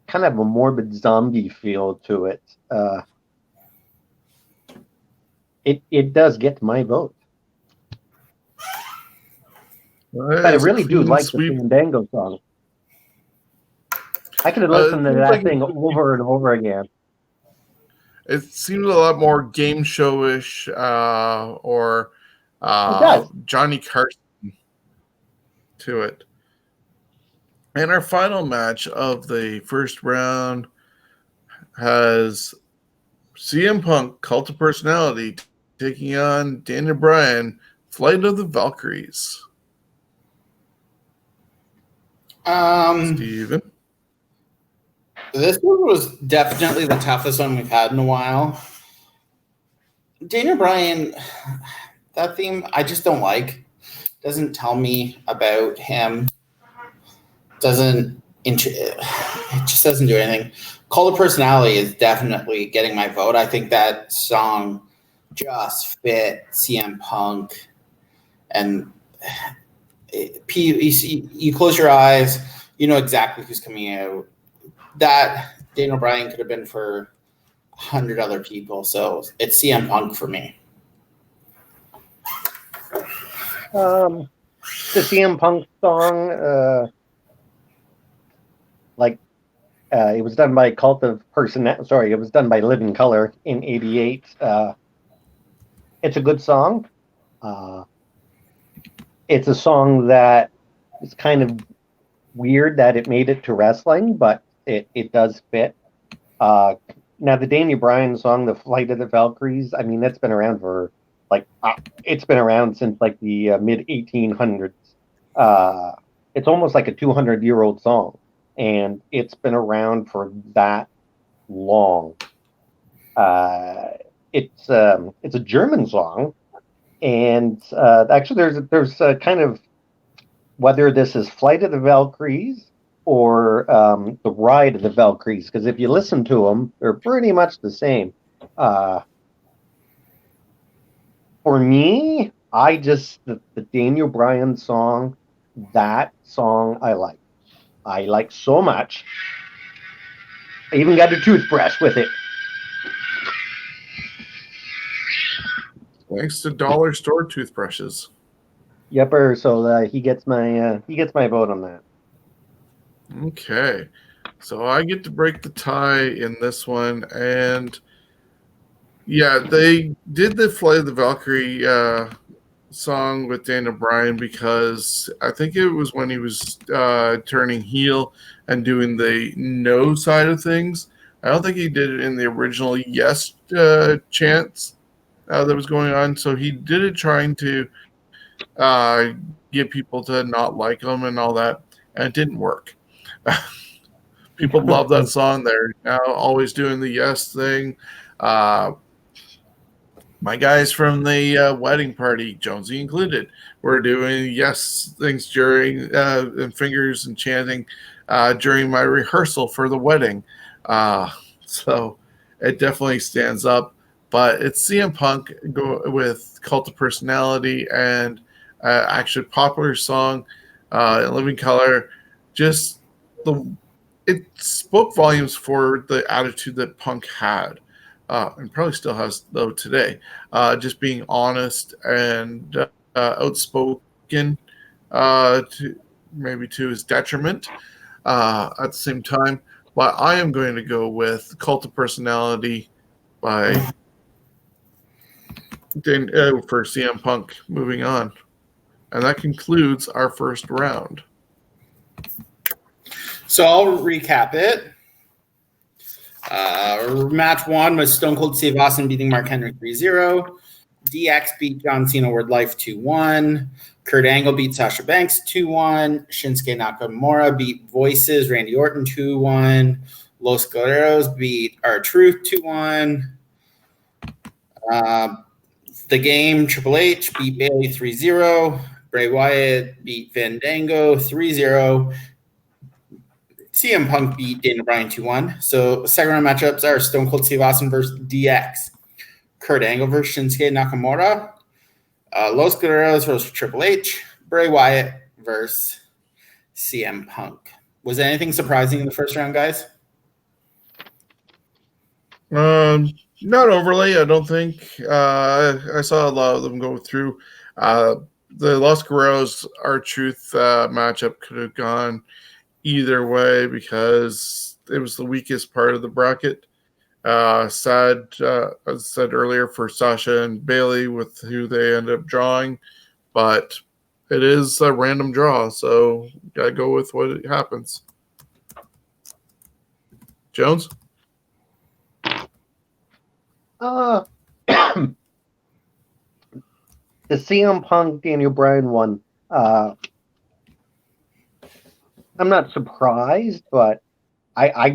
Speaker 3: kind of a morbid zombie feel to it. It does get my vote. But I really do like the Fandango song. I could have listened to that thing over and over again.
Speaker 1: It seems a lot more game showish or Johnny Carson to it. And our final match of the first round has CM Punk, Cult of Personality, taking on Daniel Bryan, Flight of the Valkyries. Steven?
Speaker 2: This one was definitely the toughest one we've had in a while. Daniel Bryan, that theme I just don't like. Doesn't tell me about him. It just doesn't do anything. Call of Personality is definitely getting my vote. I think that song just fit CM Punk, and you close your eyes, you know exactly who's coming out. That Daniel Bryan could have been for 100 other people, so it's CM Punk for me. The
Speaker 3: CM Punk song, like It was done by Cult of Person. Sorry, it was done by Living Color in '88. It's a good song. It's a song that is kind of weird that it made it to wrestling, but it does fit. Now the Daniel Bryan song, "The Flight of the Valkyries," I mean, that's been around for it's been around since like the mid 1800s. It's almost like a 200-year-old song, and it's been around for that long. It's a German song, and actually there's kind of, whether this is Flight of the Valkyries or the Ride of the Valkyries, because if you listen to them, they're pretty much the same. For me, the Daniel Bryan song, that song I like. I like so much. I even got a toothbrush with it.
Speaker 1: Thanks to dollar store toothbrushes.
Speaker 3: Yepper, so he gets my vote on that.
Speaker 1: Okay, so I get to break the tie in this one, and yeah, they did the Flight of the Valkyrie song with Daniel Bryan because I think it was when he was turning heel and doing the no side of things. I don't think he did it in the original yes chants that was going on. So he did it trying to get people to not like him and all that, and it didn't work. People love that song. They're now always doing the yes thing. My guys from the wedding party, Jonesy included, were doing yes things during and fingers and chanting during my rehearsal for the wedding. So it definitely stands up. But it's CM Punk with Cult of Personality and actually popular song, Living Color. Just it spoke volumes for the attitude that Punk had. And probably still has though today, just being honest and outspoken, maybe to his detriment at the same time. But I am going to go with Cult of Personality by for CM Punk. Moving on, and that concludes our first round.
Speaker 2: So I'll recap it. Match 1 was Stone Cold Steve Austin beating Mark Henry 3-0. DX beat John Cena Word Life 2-1. Kurt Angle beat Sasha Banks 2-1. Shinsuke Nakamura beat Voices Randy Orton 2-1. Los Guerreros beat R-Truth 2-1. The Game Triple H beat Bayley 3-0. Bray Wyatt beat Fandango 3-0. CM Punk beat Daniel Bryan 2-1. So second round matchups are Stone Cold Steve Austin versus DX. Kurt Angle versus Shinsuke Nakamura. Los Guerreros versus Triple H. Bray Wyatt versus CM Punk. Was there anything surprising in the first round, guys?
Speaker 1: Not overly, I don't think. I saw a lot of them go through. The Los Guerreros R-Truth matchup could have gone either way because it was the weakest part of the bracket. Sad, as I said earlier, for Sasha and Bayley with who they ended up drawing, but it is a random draw, so gotta go with what happens. Jones?
Speaker 3: The CM Punk Daniel Bryan one. I'm not surprised, but I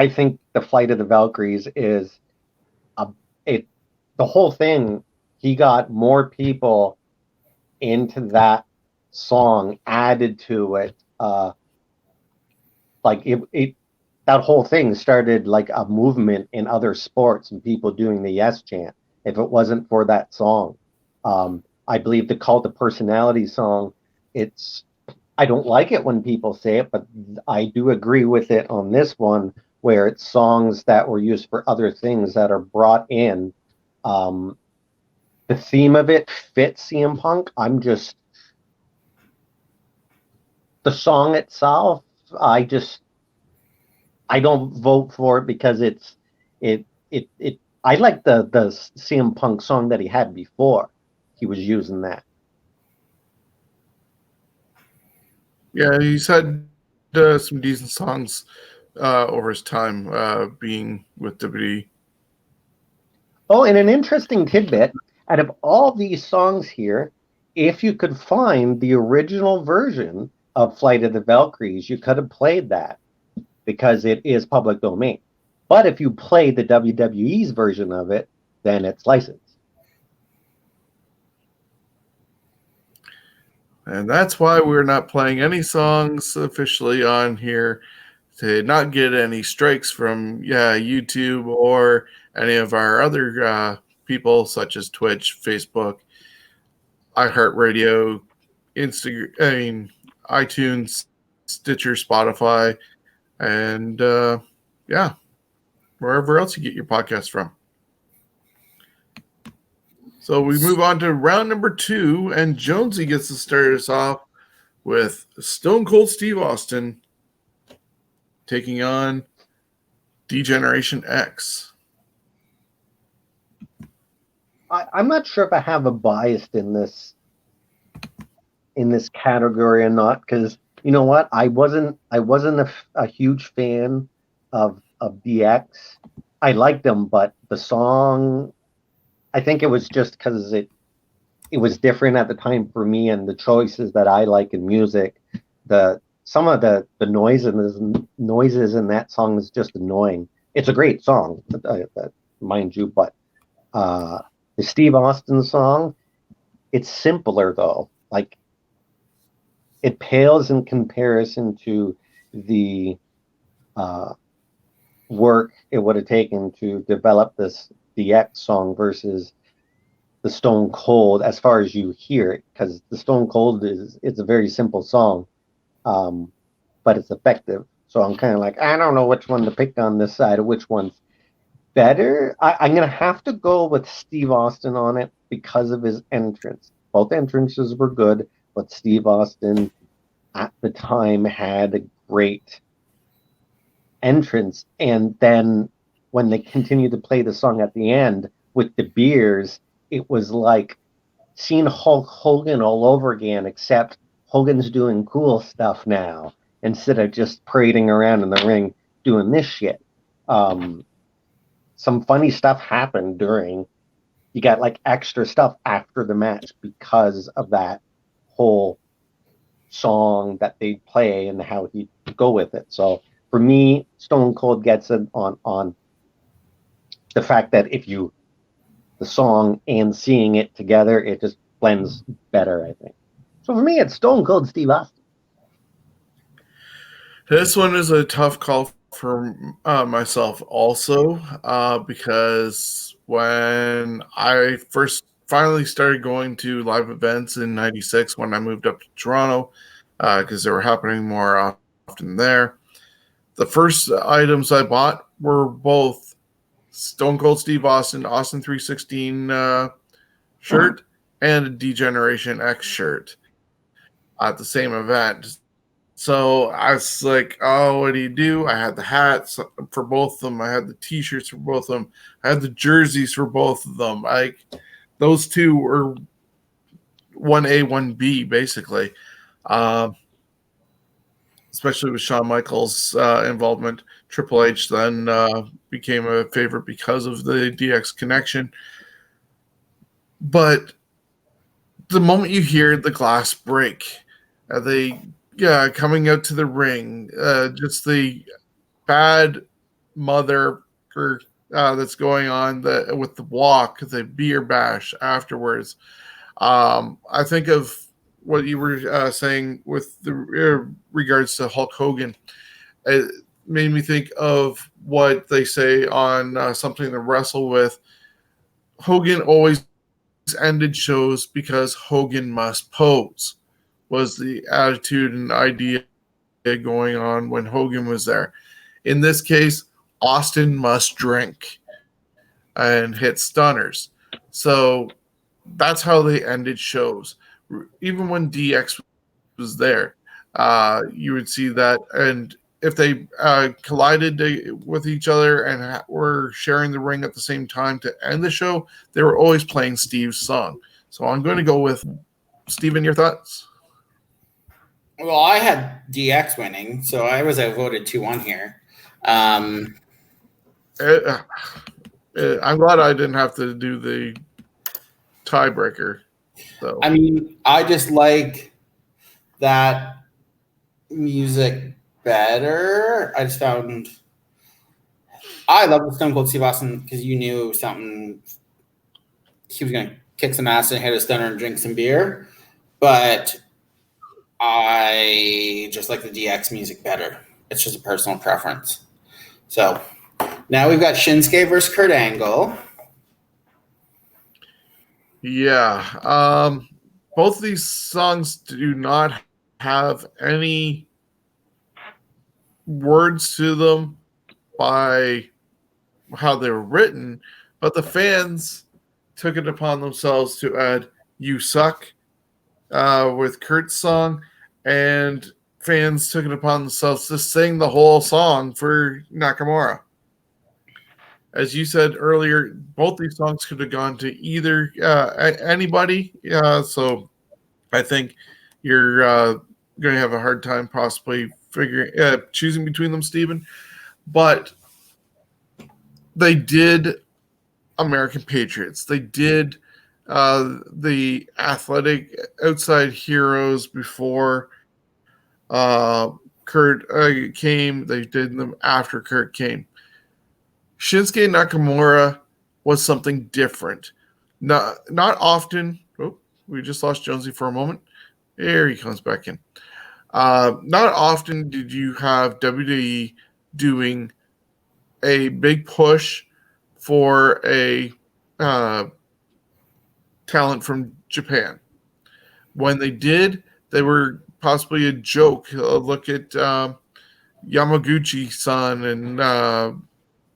Speaker 3: think the Flight of the Valkyries is the whole thing. He got more people into that song, added to it. That whole thing started like a movement in other sports and people doing the yes chant. If it wasn't for that song, I believe the Cult of Personality song, I don't like it when people say it, but I do agree with it on this one, where it's songs that were used for other things that are brought in. The theme of it fits CM Punk. The song itself, I I don't vote for it because it. I like the CM Punk song that he had before. He was using that.
Speaker 1: Yeah, he's had some decent songs over his time being with WWE.
Speaker 3: Oh, and an interesting tidbit, out of all these songs here, if you could find the original version of Flight of the Valkyries, you could have played that because it is public domain. But if you play the WWE's version of it, then it's licensed.
Speaker 1: And that's why we're not playing any songs officially on here to not get any strikes from YouTube or any of our other people such as Twitch, Facebook, iHeartRadio, iTunes, Stitcher, Spotify, and wherever else you get your podcast from. So we move on to round number 2, and Jonesy gets to start us off with Stone Cold Steve Austin taking on D-Generation X.
Speaker 3: I'm not sure if I have a bias in this category or not, because you know what, I wasn't a huge fan of DX. I liked them, but the song, I think it was just because it was different at the time for me, and the choices that I like in music, some of the noises in that song is just annoying. It's a great song, mind you, but the Steve Austin song, it's simpler though. Like, it pales in comparison to the work it would have taken to develop this DX song versus the Stone Cold, as far as you hear it, because the Stone Cold it's a very simple song, but it's effective. So I'm kind of like, I don't know which one to pick on this side, or which one's better. I'm gonna have to go with Steve Austin on it because of his entrance. Both entrances were good, but Steve Austin at the time had a great entrance, and then when they continued to play the song at the end with the beers, it was like seeing Hulk Hogan all over again, except Hogan's doing cool stuff now instead of just parading around in the ring doing this shit. Some funny stuff happened during. You got like extra stuff after the match because of that whole song that they play and how he go with it. So for me, Stone Cold gets it on the fact that the song and seeing it together, it just blends better, I think. So for me, it's Stone Cold Steve Austin.
Speaker 1: This one is a tough call for myself also, because when I first finally started going to live events in '96 when I moved up to Toronto, because they were happening more often there, the first items I bought were both Stone Cold Steve Austin 316 shirt and a D-Generation X shirt at the same event. So I was like, oh, what do you do? I had the hats for both of them. I had the T-shirts for both of them. I had the jerseys for both of them. Those two were 1A, 1B, basically. Especially with Shawn Michaels' involvement. Triple H then became a favorite because of the DX connection. But the moment you hear the glass break, coming out to the ring, just the bad mother that's going on with the walk, the beer bash afterwards. I think of what you were saying with the regards to Hulk Hogan. It made me think of what they say on Something to Wrestle With. Hogan always ended shows because Hogan must pose, was the attitude and idea going on when Hogan was there. In this case, Austin must drink and hit stunners. So that's how they ended shows. Even when DX was there, you would see that, and if they collided with each other and were sharing the ring at the same time to end the show, they were always playing Steve's song. So I'm going to go with Steven. Your thoughts?
Speaker 2: Well, I had DX winning, so I was outvoted 2-1 here.
Speaker 1: I'm glad I didn't have to do the tiebreaker. So
Speaker 2: I mean, I just like that music better. I just found I love the Stone Cold Steve Austin because you knew something. He was going to kick some ass and hit a stunner and drink some beer, but I just like the DX music better. It's just a personal preference. So now we've got Shinsuke versus Kurt Angle.
Speaker 1: yeah, both of these songs do not have any words to them by how they were written, but the fans took it upon themselves to add "You Suck" with Kurt's song, and fans took it upon themselves to sing the whole song for Nakamura. As you said earlier, both these songs could have gone to either anybody. So I think you're going to have a hard time possibly choosing between them, Steven. But they did American Patriots. They did the athletic outside heroes before Kurt came. They did them after Kurt came. Shinsuke Nakamura was something different. Not often. Oh, we just lost Jonesy for a moment. There he comes back in. Not often did you have WWE doing a big push for a talent from Japan. When they did, they were possibly a joke. Look at Yamaguchi-san and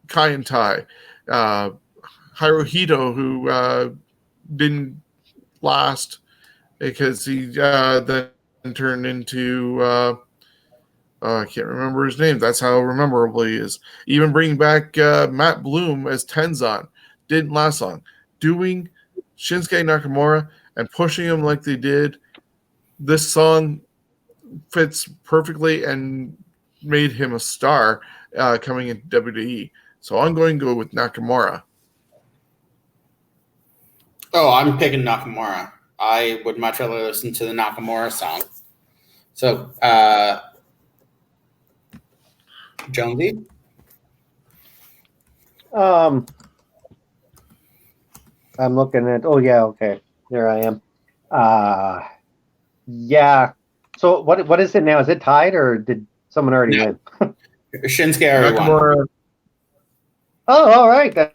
Speaker 1: Kai and Tai. Hirohito, who didn't last because he then turned into I can't remember his name. That's how memorable he is. Even bringing back Matt Bloom as Tenzan didn't last long. Doing Shinsuke Nakamura and pushing him like they did, this song fits perfectly and made him a star coming into WWE. So I'm going to go with Nakamura.
Speaker 2: Oh, I'm picking Nakamura. I would much rather listen to the Nakamura song. So, Jonesy?
Speaker 3: I'm looking at. Oh yeah, okay. There I am. Yeah. So what is it now? Is it tied or did someone already win?
Speaker 2: Shinsuke already won.
Speaker 1: Nakamura.
Speaker 3: Oh, all right. That's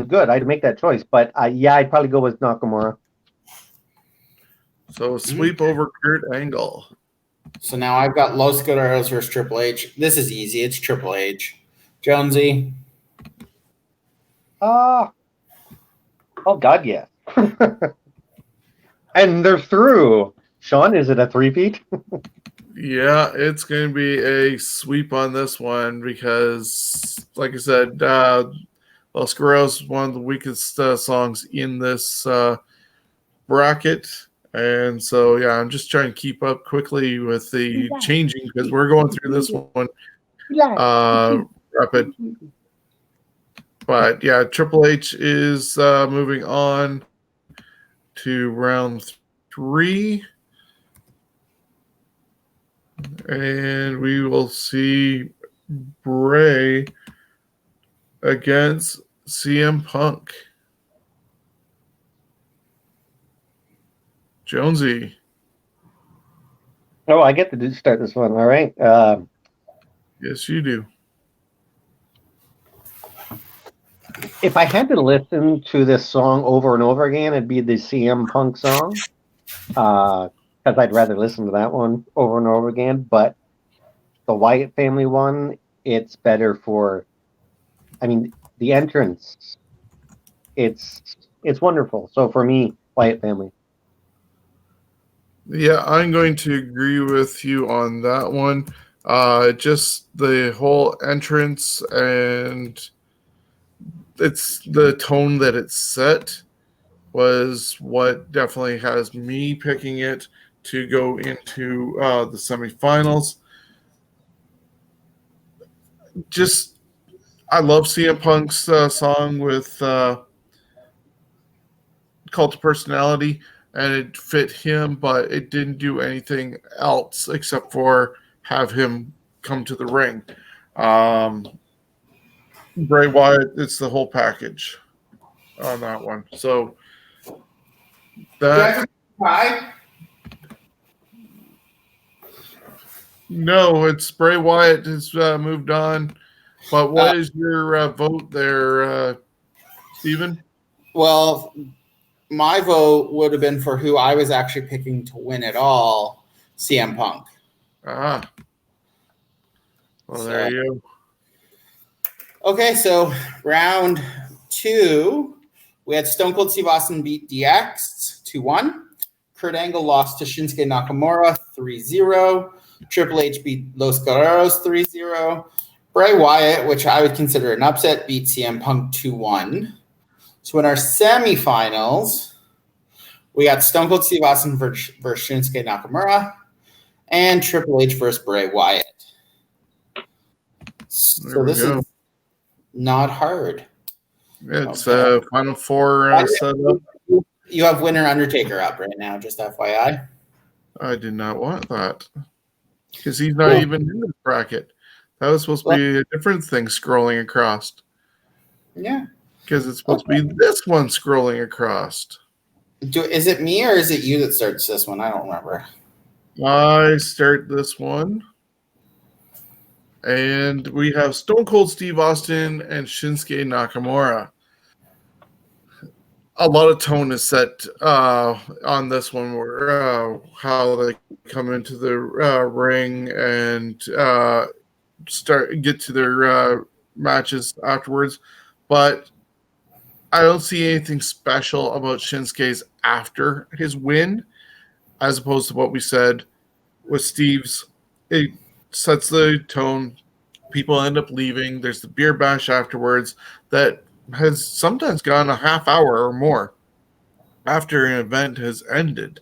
Speaker 3: good. I'd make that choice, but yeah, I'd probably go with Nakamura.
Speaker 1: So sweep over Kurt Angle.
Speaker 2: So now I've got Los Guerreros versus Triple H. This is easy. It's Triple H. Jonesy?
Speaker 3: Oh God, yeah. And they're through. Shawn, is it a three-peat?
Speaker 1: Yeah, it's going to be a sweep on this one because, like I said, Los Guerreros is one of the weakest songs in this bracket. And so, yeah, I'm just trying to keep up quickly with the changing because we're going through this one rapid. But, yeah, Triple H is moving on to round 3. And we will see Bray against CM Punk. Jonesy.
Speaker 3: Oh, I get to start this one. All right.
Speaker 1: Yes, you do.
Speaker 3: If I had to listen to this song over and over again, it'd be the CM Punk song. Because I'd rather listen to that one over and over again. But the Wyatt family one, it's better for, I mean, the entrance. It's wonderful. So for me, Wyatt family.
Speaker 1: Yeah, I'm going to agree with you on that one. Just the whole entrance and it's the tone that it's set was what definitely has me picking it to go into the semifinals. Just, I love CM Punk's song with Cult of Personality, and it fit him, but it didn't do anything else except for have him come to the ring. Bray Wyatt, it's the whole package on that one. So that no, it's Bray Wyatt has moved on. But what is your vote there, Steven?
Speaker 2: Well, my vote would have been for who I was actually picking to win it all, CM Punk.
Speaker 1: Well, there you go.
Speaker 2: Okay, so round 2, we had Stone Cold Steve Austin beat DX 2-1. Kurt Angle lost to Shinsuke Nakamura 3-0. Triple H beat Los Guerreros 3-0. Bray Wyatt, which I would consider an upset, beat CM Punk 2-1. So in our semifinals, we got Stone Cold Steve Austin versus Shinsuke Nakamura and Triple H versus Bray Wyatt. So this is not hard.
Speaker 1: It's Final Four set up.
Speaker 2: You have winner Undertaker up right now, just FYI.
Speaker 1: I did not want that because he's not even in this bracket. That was supposed to be a different thing scrolling across.
Speaker 2: Yeah.
Speaker 1: Because it's supposed to be this one scrolling across.
Speaker 2: Is it me or is it you that starts this one? I don't remember.
Speaker 1: I start this one. And we have Stone Cold Steve Austin and Shinsuke Nakamura. A lot of tone is set on this one, where how they come into the ring and get to their matches afterwards. But I don't see anything special about Shinsuke's after his win, as opposed to what we said with Steve's. It sets the tone. People end up leaving. There's the beer bash afterwards that has sometimes gone a half hour or more after an event has ended.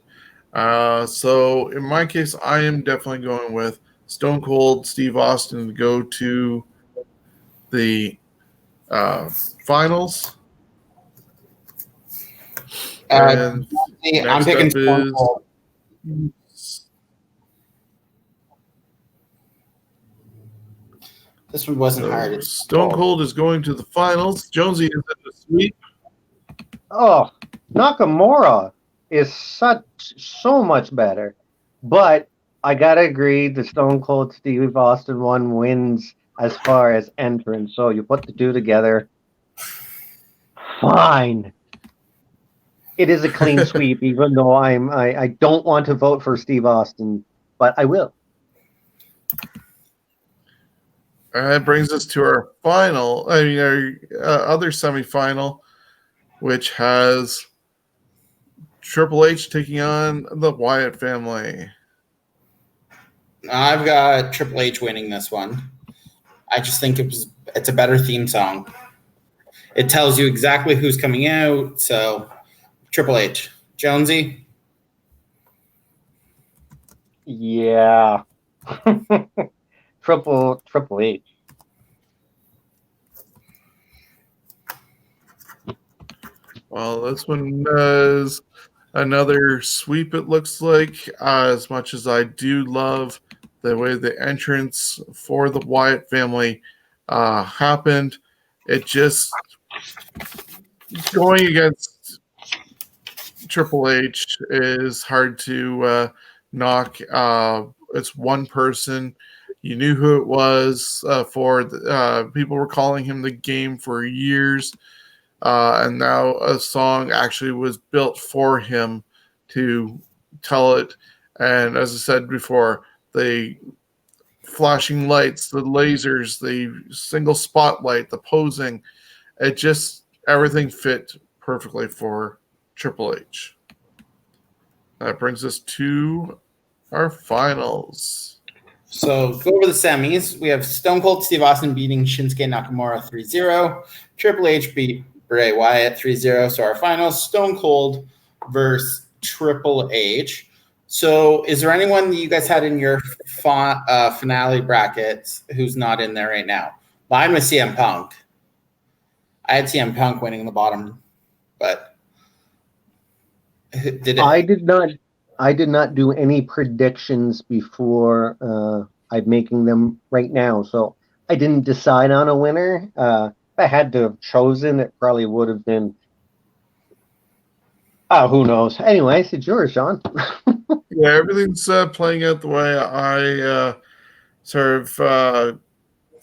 Speaker 1: So in my case, I am definitely going with Stone Cold Steve Austin to go to the finals.
Speaker 2: I'm picking Stone Cold. This one wasn't hard. It's
Speaker 1: Stone Cold is going to the finals. Jonesy is in the sweep.
Speaker 3: Oh, Nakamura is so much better. But I gotta agree, the Stone Cold Steve Austin one wins as far as entrance. So you put the two together. Fine. It is a clean sweep, even though I don't want to vote for Steve Austin, but I will.
Speaker 1: And that brings us to our final, our other semifinal, which has Triple H taking on the Wyatt family.
Speaker 2: I've got Triple H winning this one. I just think it's a better theme song. It tells you exactly who's coming out, so Triple H. Jonesy?
Speaker 3: Yeah. Triple H.
Speaker 1: Well, this one is another sweep, it looks like. As much as I do love the way the entrance for the Wyatt family happened, it just going against Triple H is hard to knock. It's one person. You knew who it was people were calling him the Game for years. And now a song actually was built for him to tell it. And as I said before, the flashing lights, the lasers, the single spotlight, the posing, everything fit perfectly for Triple H. That brings us to our finals.
Speaker 2: So go over the semis. We have Stone Cold Steve Austin beating Shinsuke Nakamura 3-0. Triple H beat Bray Wyatt 3-0. So our finals, Stone Cold versus Triple H. So is there anyone that you guys had in your finale brackets who's not in there right now? Mine was CM Punk. I had CM Punk winning the bottom, but
Speaker 3: I did not do any predictions before I'm making them right now, so I didn't decide on a winner. If I had to have chosen, it probably would have been. Oh, who knows? Anyways, it's yours, Sean.
Speaker 1: Yeah, everything's playing out the way I sort of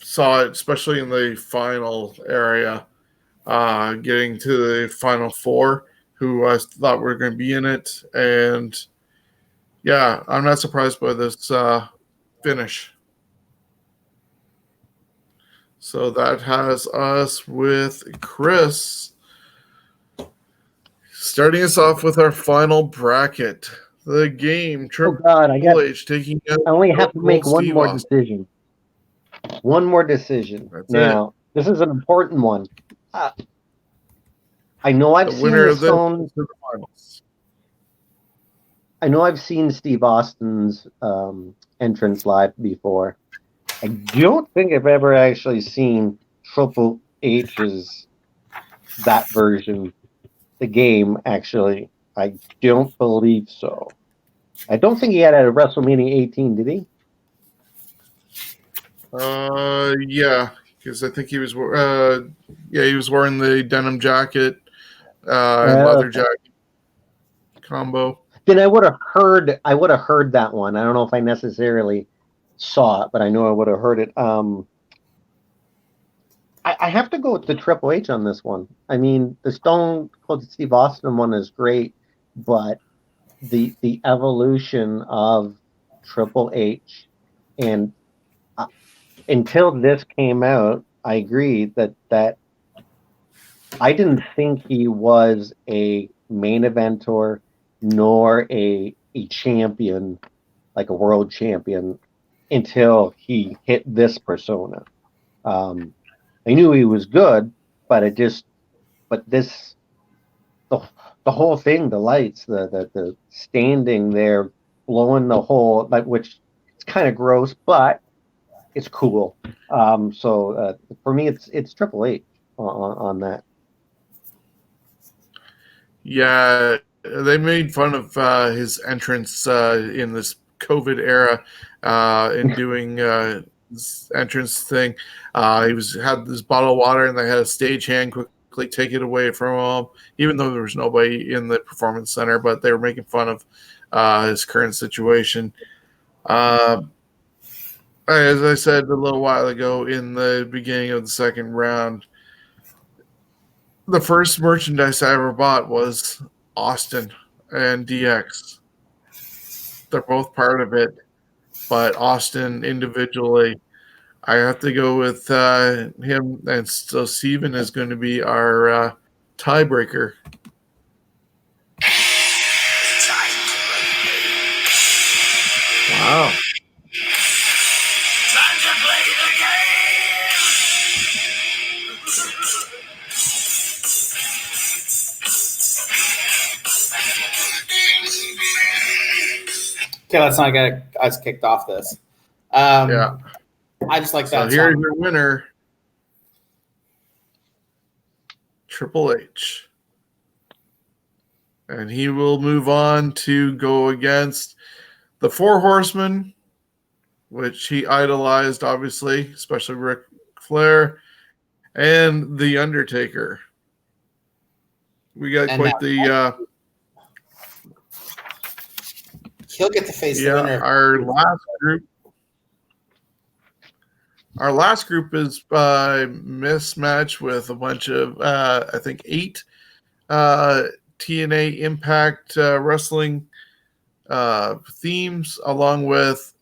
Speaker 1: saw it, especially in the final area, getting to the final four, who I thought were going to be in it. And yeah, I'm not surprised by this finish. So that has us with Chris starting us off with our final bracket. The game, Triple H taking out.
Speaker 3: I only have to make one
Speaker 1: Steve
Speaker 3: more
Speaker 1: Austin.
Speaker 3: decision. One more decision.
Speaker 1: That's
Speaker 3: now, this is an important one. I know I've seen
Speaker 1: winner
Speaker 3: the
Speaker 1: of this
Speaker 3: Stone.
Speaker 1: to the finals.
Speaker 3: I know I've seen Steve Austin's entrance live before. I don't think I've ever actually seen Triple H's that version. The game, actually. I don't believe so. I don't think he had it at WrestleMania 18, did he?
Speaker 1: Yeah, because I think he was he was wearing the denim jacket and leather jacket combo.
Speaker 3: Then I would have heard that one. I don't know if I necessarily saw it, but I know I would have heard it. I have to go with the Triple H on this one. I mean, the Stone Cold Steve Austin one is great, but the evolution of Triple H, and until this came out, I agree that I didn't think he was a main eventer nor a champion, like a world champion, until he hit this persona. I knew he was good, but the whole thing, the lights, the standing there, blowing the hole, like, which it's kind of gross, but it's cool. So for me, it's Triple H on that.
Speaker 1: Yeah, they made fun of his entrance in this COVID era in doing this entrance thing. He had this bottle of water, and they had a stagehand quickly take it away from him, even though there was nobody in the performance center. But they were making fun of his current situation. As I said a little while ago, in the beginning of the second round, the first merchandise I ever bought was Austin and DX. They're both part of it, but Austin individually, I have to go with him. And so Steven is going to be our tiebreaker.
Speaker 3: Wow.
Speaker 4: Time to play the game!
Speaker 2: Okay, let's not get us kicked off this.
Speaker 1: Yeah.
Speaker 2: I just like
Speaker 1: So
Speaker 2: that
Speaker 1: here's
Speaker 2: song.
Speaker 1: your winner, Triple H. And he will move on to go against the Four Horsemen, which he idolized, obviously, especially Ric Flair, and The Undertaker. We got
Speaker 2: And
Speaker 1: quite the...
Speaker 2: He'll get to face the winner.
Speaker 1: Our last group is by mismatch with a bunch of, I think, 8 TNA Impact Wrestling themes, along with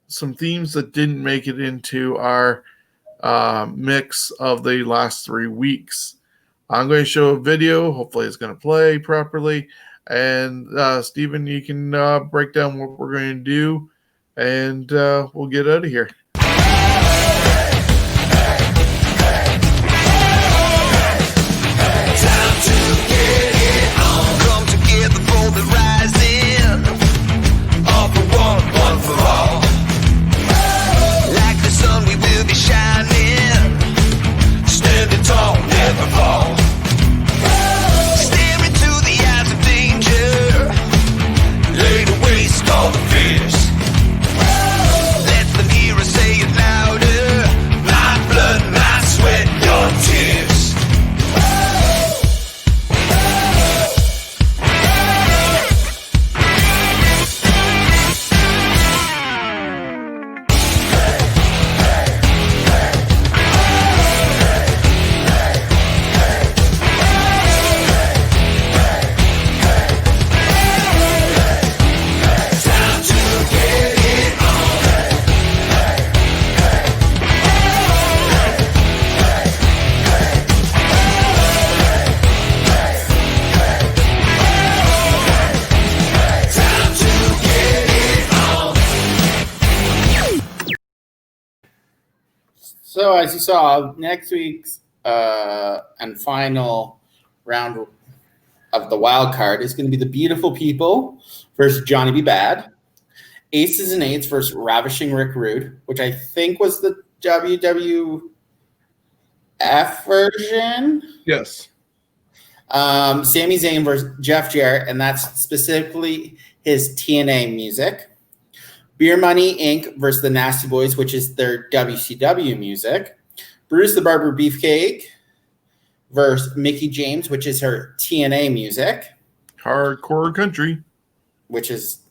Speaker 1: some themes that didn't make it into our mix of the last 3 weeks. I'm going to show a video. Hopefully it's going to play properly. And Steven, you can break down what we're going to do and we'll get out of here.
Speaker 4: Time to get it on. Come together for the rising. All for one for all. Like the sun, we will be shining. Standing tall, never fall. Stare into the eyes of danger. Lay to waste all the fears. Let them hear us say it louder. My blood, my sweat, your tears.
Speaker 2: So as you saw, next week's and final round of the wild card is going to be the Beautiful People versus Johnny B. Bad, Aces and Eights versus Ravishing Rick Rude, which I think was the WWF version.
Speaker 1: Yes.
Speaker 2: Sami Zayn versus Jeff Jarrett, and that's specifically his TNA music. Beer Money Inc. versus the Nasty Boys, which is their WCW music. Bruce the Barber Beefcake versus Mickie James, which is her TNA music.
Speaker 1: Hardcore Country.
Speaker 2: Which is,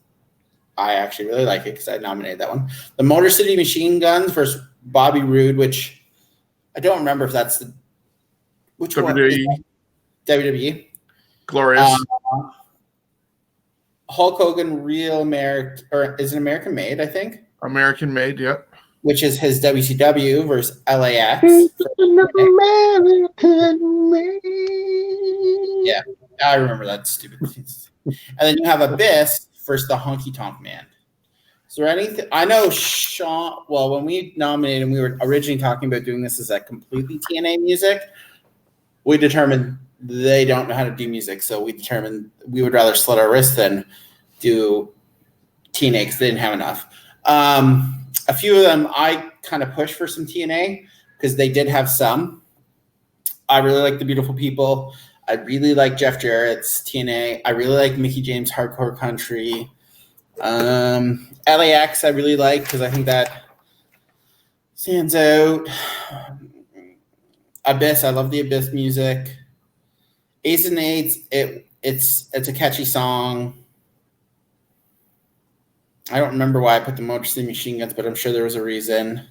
Speaker 2: I actually really like it because I nominated that one. The Motor City Machine Guns versus Bobby Roode, which I don't remember if that's the which
Speaker 1: WWE.
Speaker 2: one. WWE.
Speaker 1: Glorious.
Speaker 2: Hulk Hogan, Real American, or is it American Made? I think
Speaker 1: American Made. Yep.
Speaker 2: which is his WCW versus LAX.
Speaker 3: American made.
Speaker 2: Yeah, I remember that stupid. And then you have Abyss versus the Honky Tonk Man. Is there anything? I know Shawn. Well, when we nominated him, we were originally talking about doing this as a completely TNA music. We determined they don't know how to do music, so we determined we would rather slit our wrists than do TNA because they didn't have enough. A few of them I kind of pushed for some TNA because they did have some. I really like the Beautiful People. I really like Jeff Jarrett's TNA. I really like Mickie James' Hardcore Country. LAX I really like because I think that stands out. Abyss, I love the Abyss music. Ace and Eights, it's a catchy song. I don't remember why I put the Motor City Machine Guns, but I'm sure there was a reason.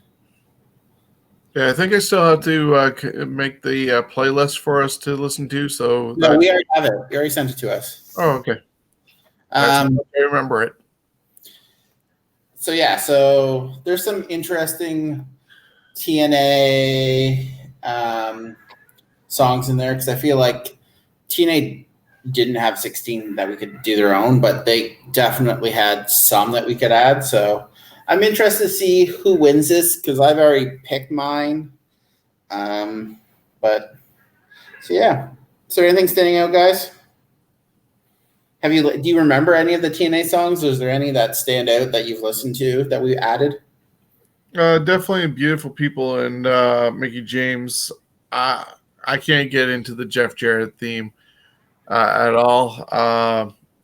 Speaker 1: Yeah, I think I still have to make the playlist for us to listen to. So
Speaker 2: No, we already have it. You already sent it to us.
Speaker 1: Oh, okay. I remember it.
Speaker 2: So yeah, so there's some interesting TNA songs in there because I feel like TNA didn't have 16 that we could do their own, but they definitely had some that we could add. So I'm interested to see who wins this because I've already picked mine. But so yeah, is there anything standing out, guys? Do you remember any of the TNA songs? Or is there any that stand out that you've listened to that we added?
Speaker 1: Definitely Beautiful People and Mickie James. I can't get into the Jeff Jarrett theme at all.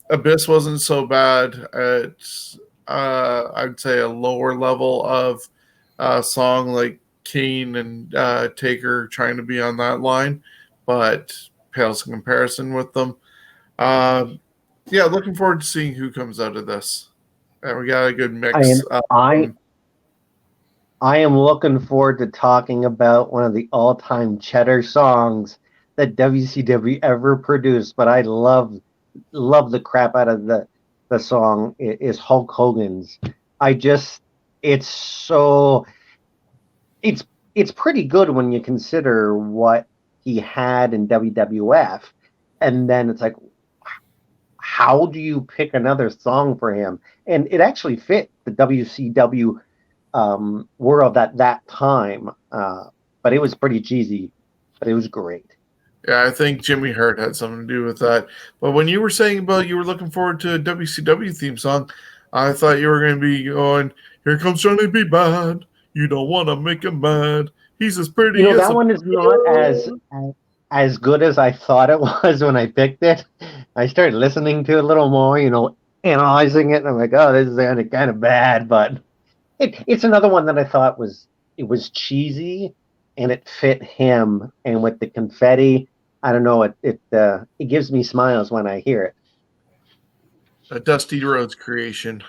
Speaker 1: Abyss wasn't so bad. It's I'd say a lower level of song like Kane and Taker trying to be on that line, but pales in comparison with them. Yeah, looking forward to seeing who comes out of this. And we got a good mix.
Speaker 3: I am looking forward to talking about one of the all-time cheddar songs that WCW ever produced, but I love the crap out of the song. It is Hulk Hogan's. It's pretty good when you consider what he had in WWF, and then it's like, how do you pick another song for him? And it actually fit the WCW world at that time. But it was pretty cheesy, but it was great.
Speaker 1: Yeah, I think Jimmy Hart had something to do with that. But when you were saying about you were looking forward to a WCW theme song, I thought you were going to be going, "Here comes Johnny B. Bad. You don't want to make him mad. He's as pretty
Speaker 3: You know,
Speaker 1: as
Speaker 3: that
Speaker 1: a
Speaker 3: one is not as good as I thought it was when I picked it. I started listening to it a little more, analyzing it, and I'm like, oh, this is kind of bad, but it's another one that I thought was cheesy, and it fit him. And with the confetti, I don't know, it gives me smiles when I hear it.
Speaker 1: A Dusty Rhodes creation."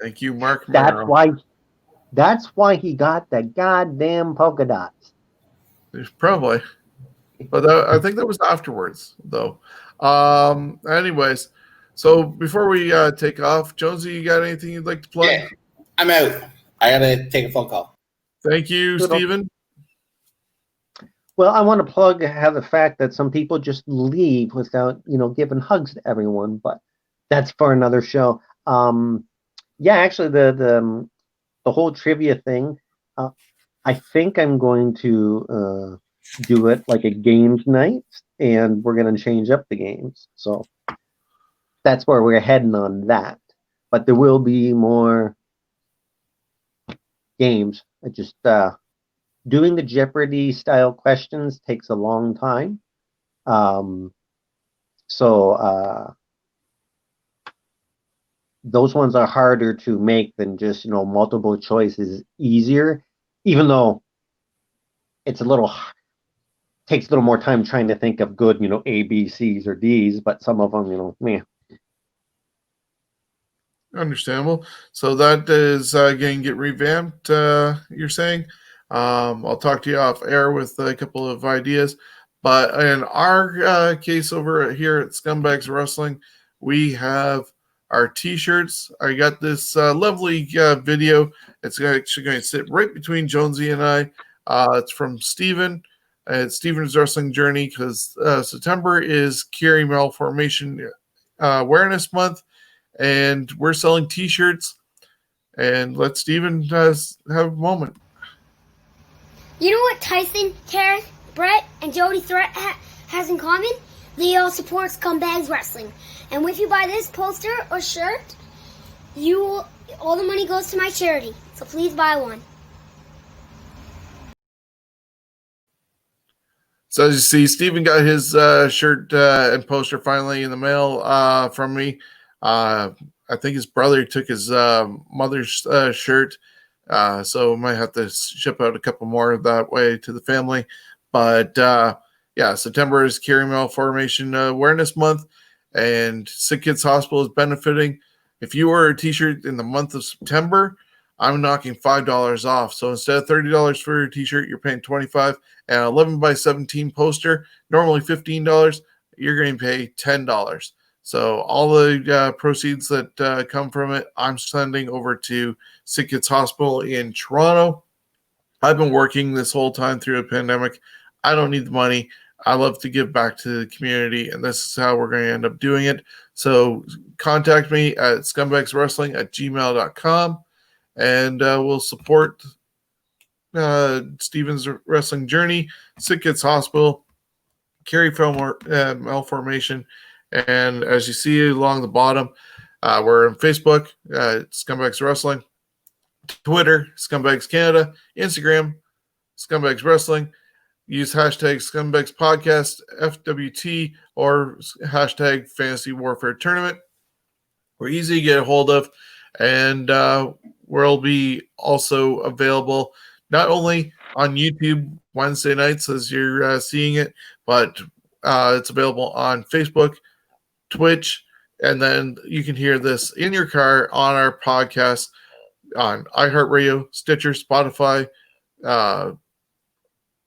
Speaker 1: Thank you, Mark Merrow.
Speaker 3: That's why he got the goddamn polka dots.
Speaker 1: Probably. But I think that was afterwards, though. Anyways, so before we take off, Jonesy, you got anything you'd like to plug?
Speaker 2: Yeah, I'm out. I got to take a phone call.
Speaker 1: Thank you, Steven.
Speaker 3: Well, I want to have the fact that some people just leave without, giving hugs to everyone, but that's for another show. Yeah, actually, the whole trivia thing, I think I'm going to do it like a games night, and we're going to change up the games. So that's where we're heading on that. But there will be more games. I just doing the Jeopardy style questions takes a long time. So those ones are harder to make than just, multiple choice is easier, even though it's takes a little more time trying to think of good, A, B, C's or D's, but some of them, meh.
Speaker 1: Understandable. So that is going to get revamped, you're saying? I'll talk to you off air with a couple of ideas. But in our case over here at Scumbags Wrestling, we have our T-shirts. I got this lovely video. It's actually going to sit right between Jonesy and I. It's from Steven. It's Steven's Wrestling Journey, because September is Carry Malformation Awareness Month, and we're selling T-shirts. And let Steven have a moment.
Speaker 5: You know what Tyson, Tarek, Brett, and Jody Threat has in common? They all support Scumbags Wrestling. And if you buy this poster or shirt, all the money goes to my charity. So please buy one.
Speaker 1: So as you see, Steven got his shirt and poster finally in the mail from me. I think his brother took his mother's shirt. So might have to ship out a couple more that way to the family. But yeah, September is Carry Malformation Awareness Month, and Sick Kids Hospital is benefiting. If you order a T-shirt in the month of September, I'm knocking $5 off. So instead of $30 for your T-shirt, you're paying $25. And 11x17 poster, normally $15, you're going to pay $10. So all the proceeds that come from it, I'm sending over to Sick Kids Hospital in Toronto. I've been working this whole time through a pandemic. I don't need the money. I love to give back to the community, and this is how we're going to end up doing it. So contact me at scumbagswrestling@gmail.com, and we'll support Steven's Wrestling Journey, Sick Kids Hospital, Carry Malformation. And as you see along the bottom, we're on Facebook, Scumbags Wrestling, Twitter, Scumbags Canada, Instagram, Scumbags Wrestling. Use hashtag Scumbags Podcast, FWT, or hashtag Fantasy Warfare Tournament. We're easy to get a hold of, and we'll be also available not only on YouTube Wednesday nights as you're seeing it, but it's available on Facebook, Twitch, and then you can hear this in your car on our podcast on iHeartRadio, Stitcher, Spotify,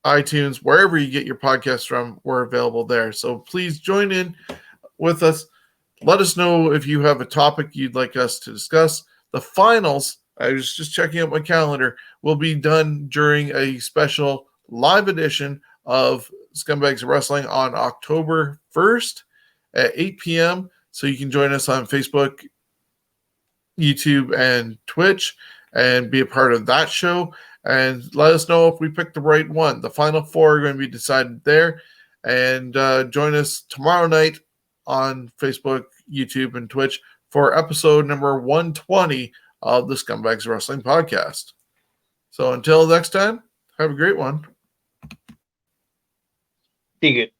Speaker 1: iTunes, wherever you get your podcasts from, we're available there. So please join in with us. Let us know if you have a topic you'd like us to discuss. The finals, I was just checking out my calendar, will be done during a special live edition of Scumbags Wrestling on October 1st. at 8 p.m. So you can join us on Facebook, YouTube, and Twitch and be a part of that show. And let us know if we picked the right one. The final 4 are going to be decided there. And join us tomorrow night on Facebook, YouTube, and Twitch for episode number 120 of the Scumbags Wrestling Podcast. So until next time, have a great one.
Speaker 3: Be good.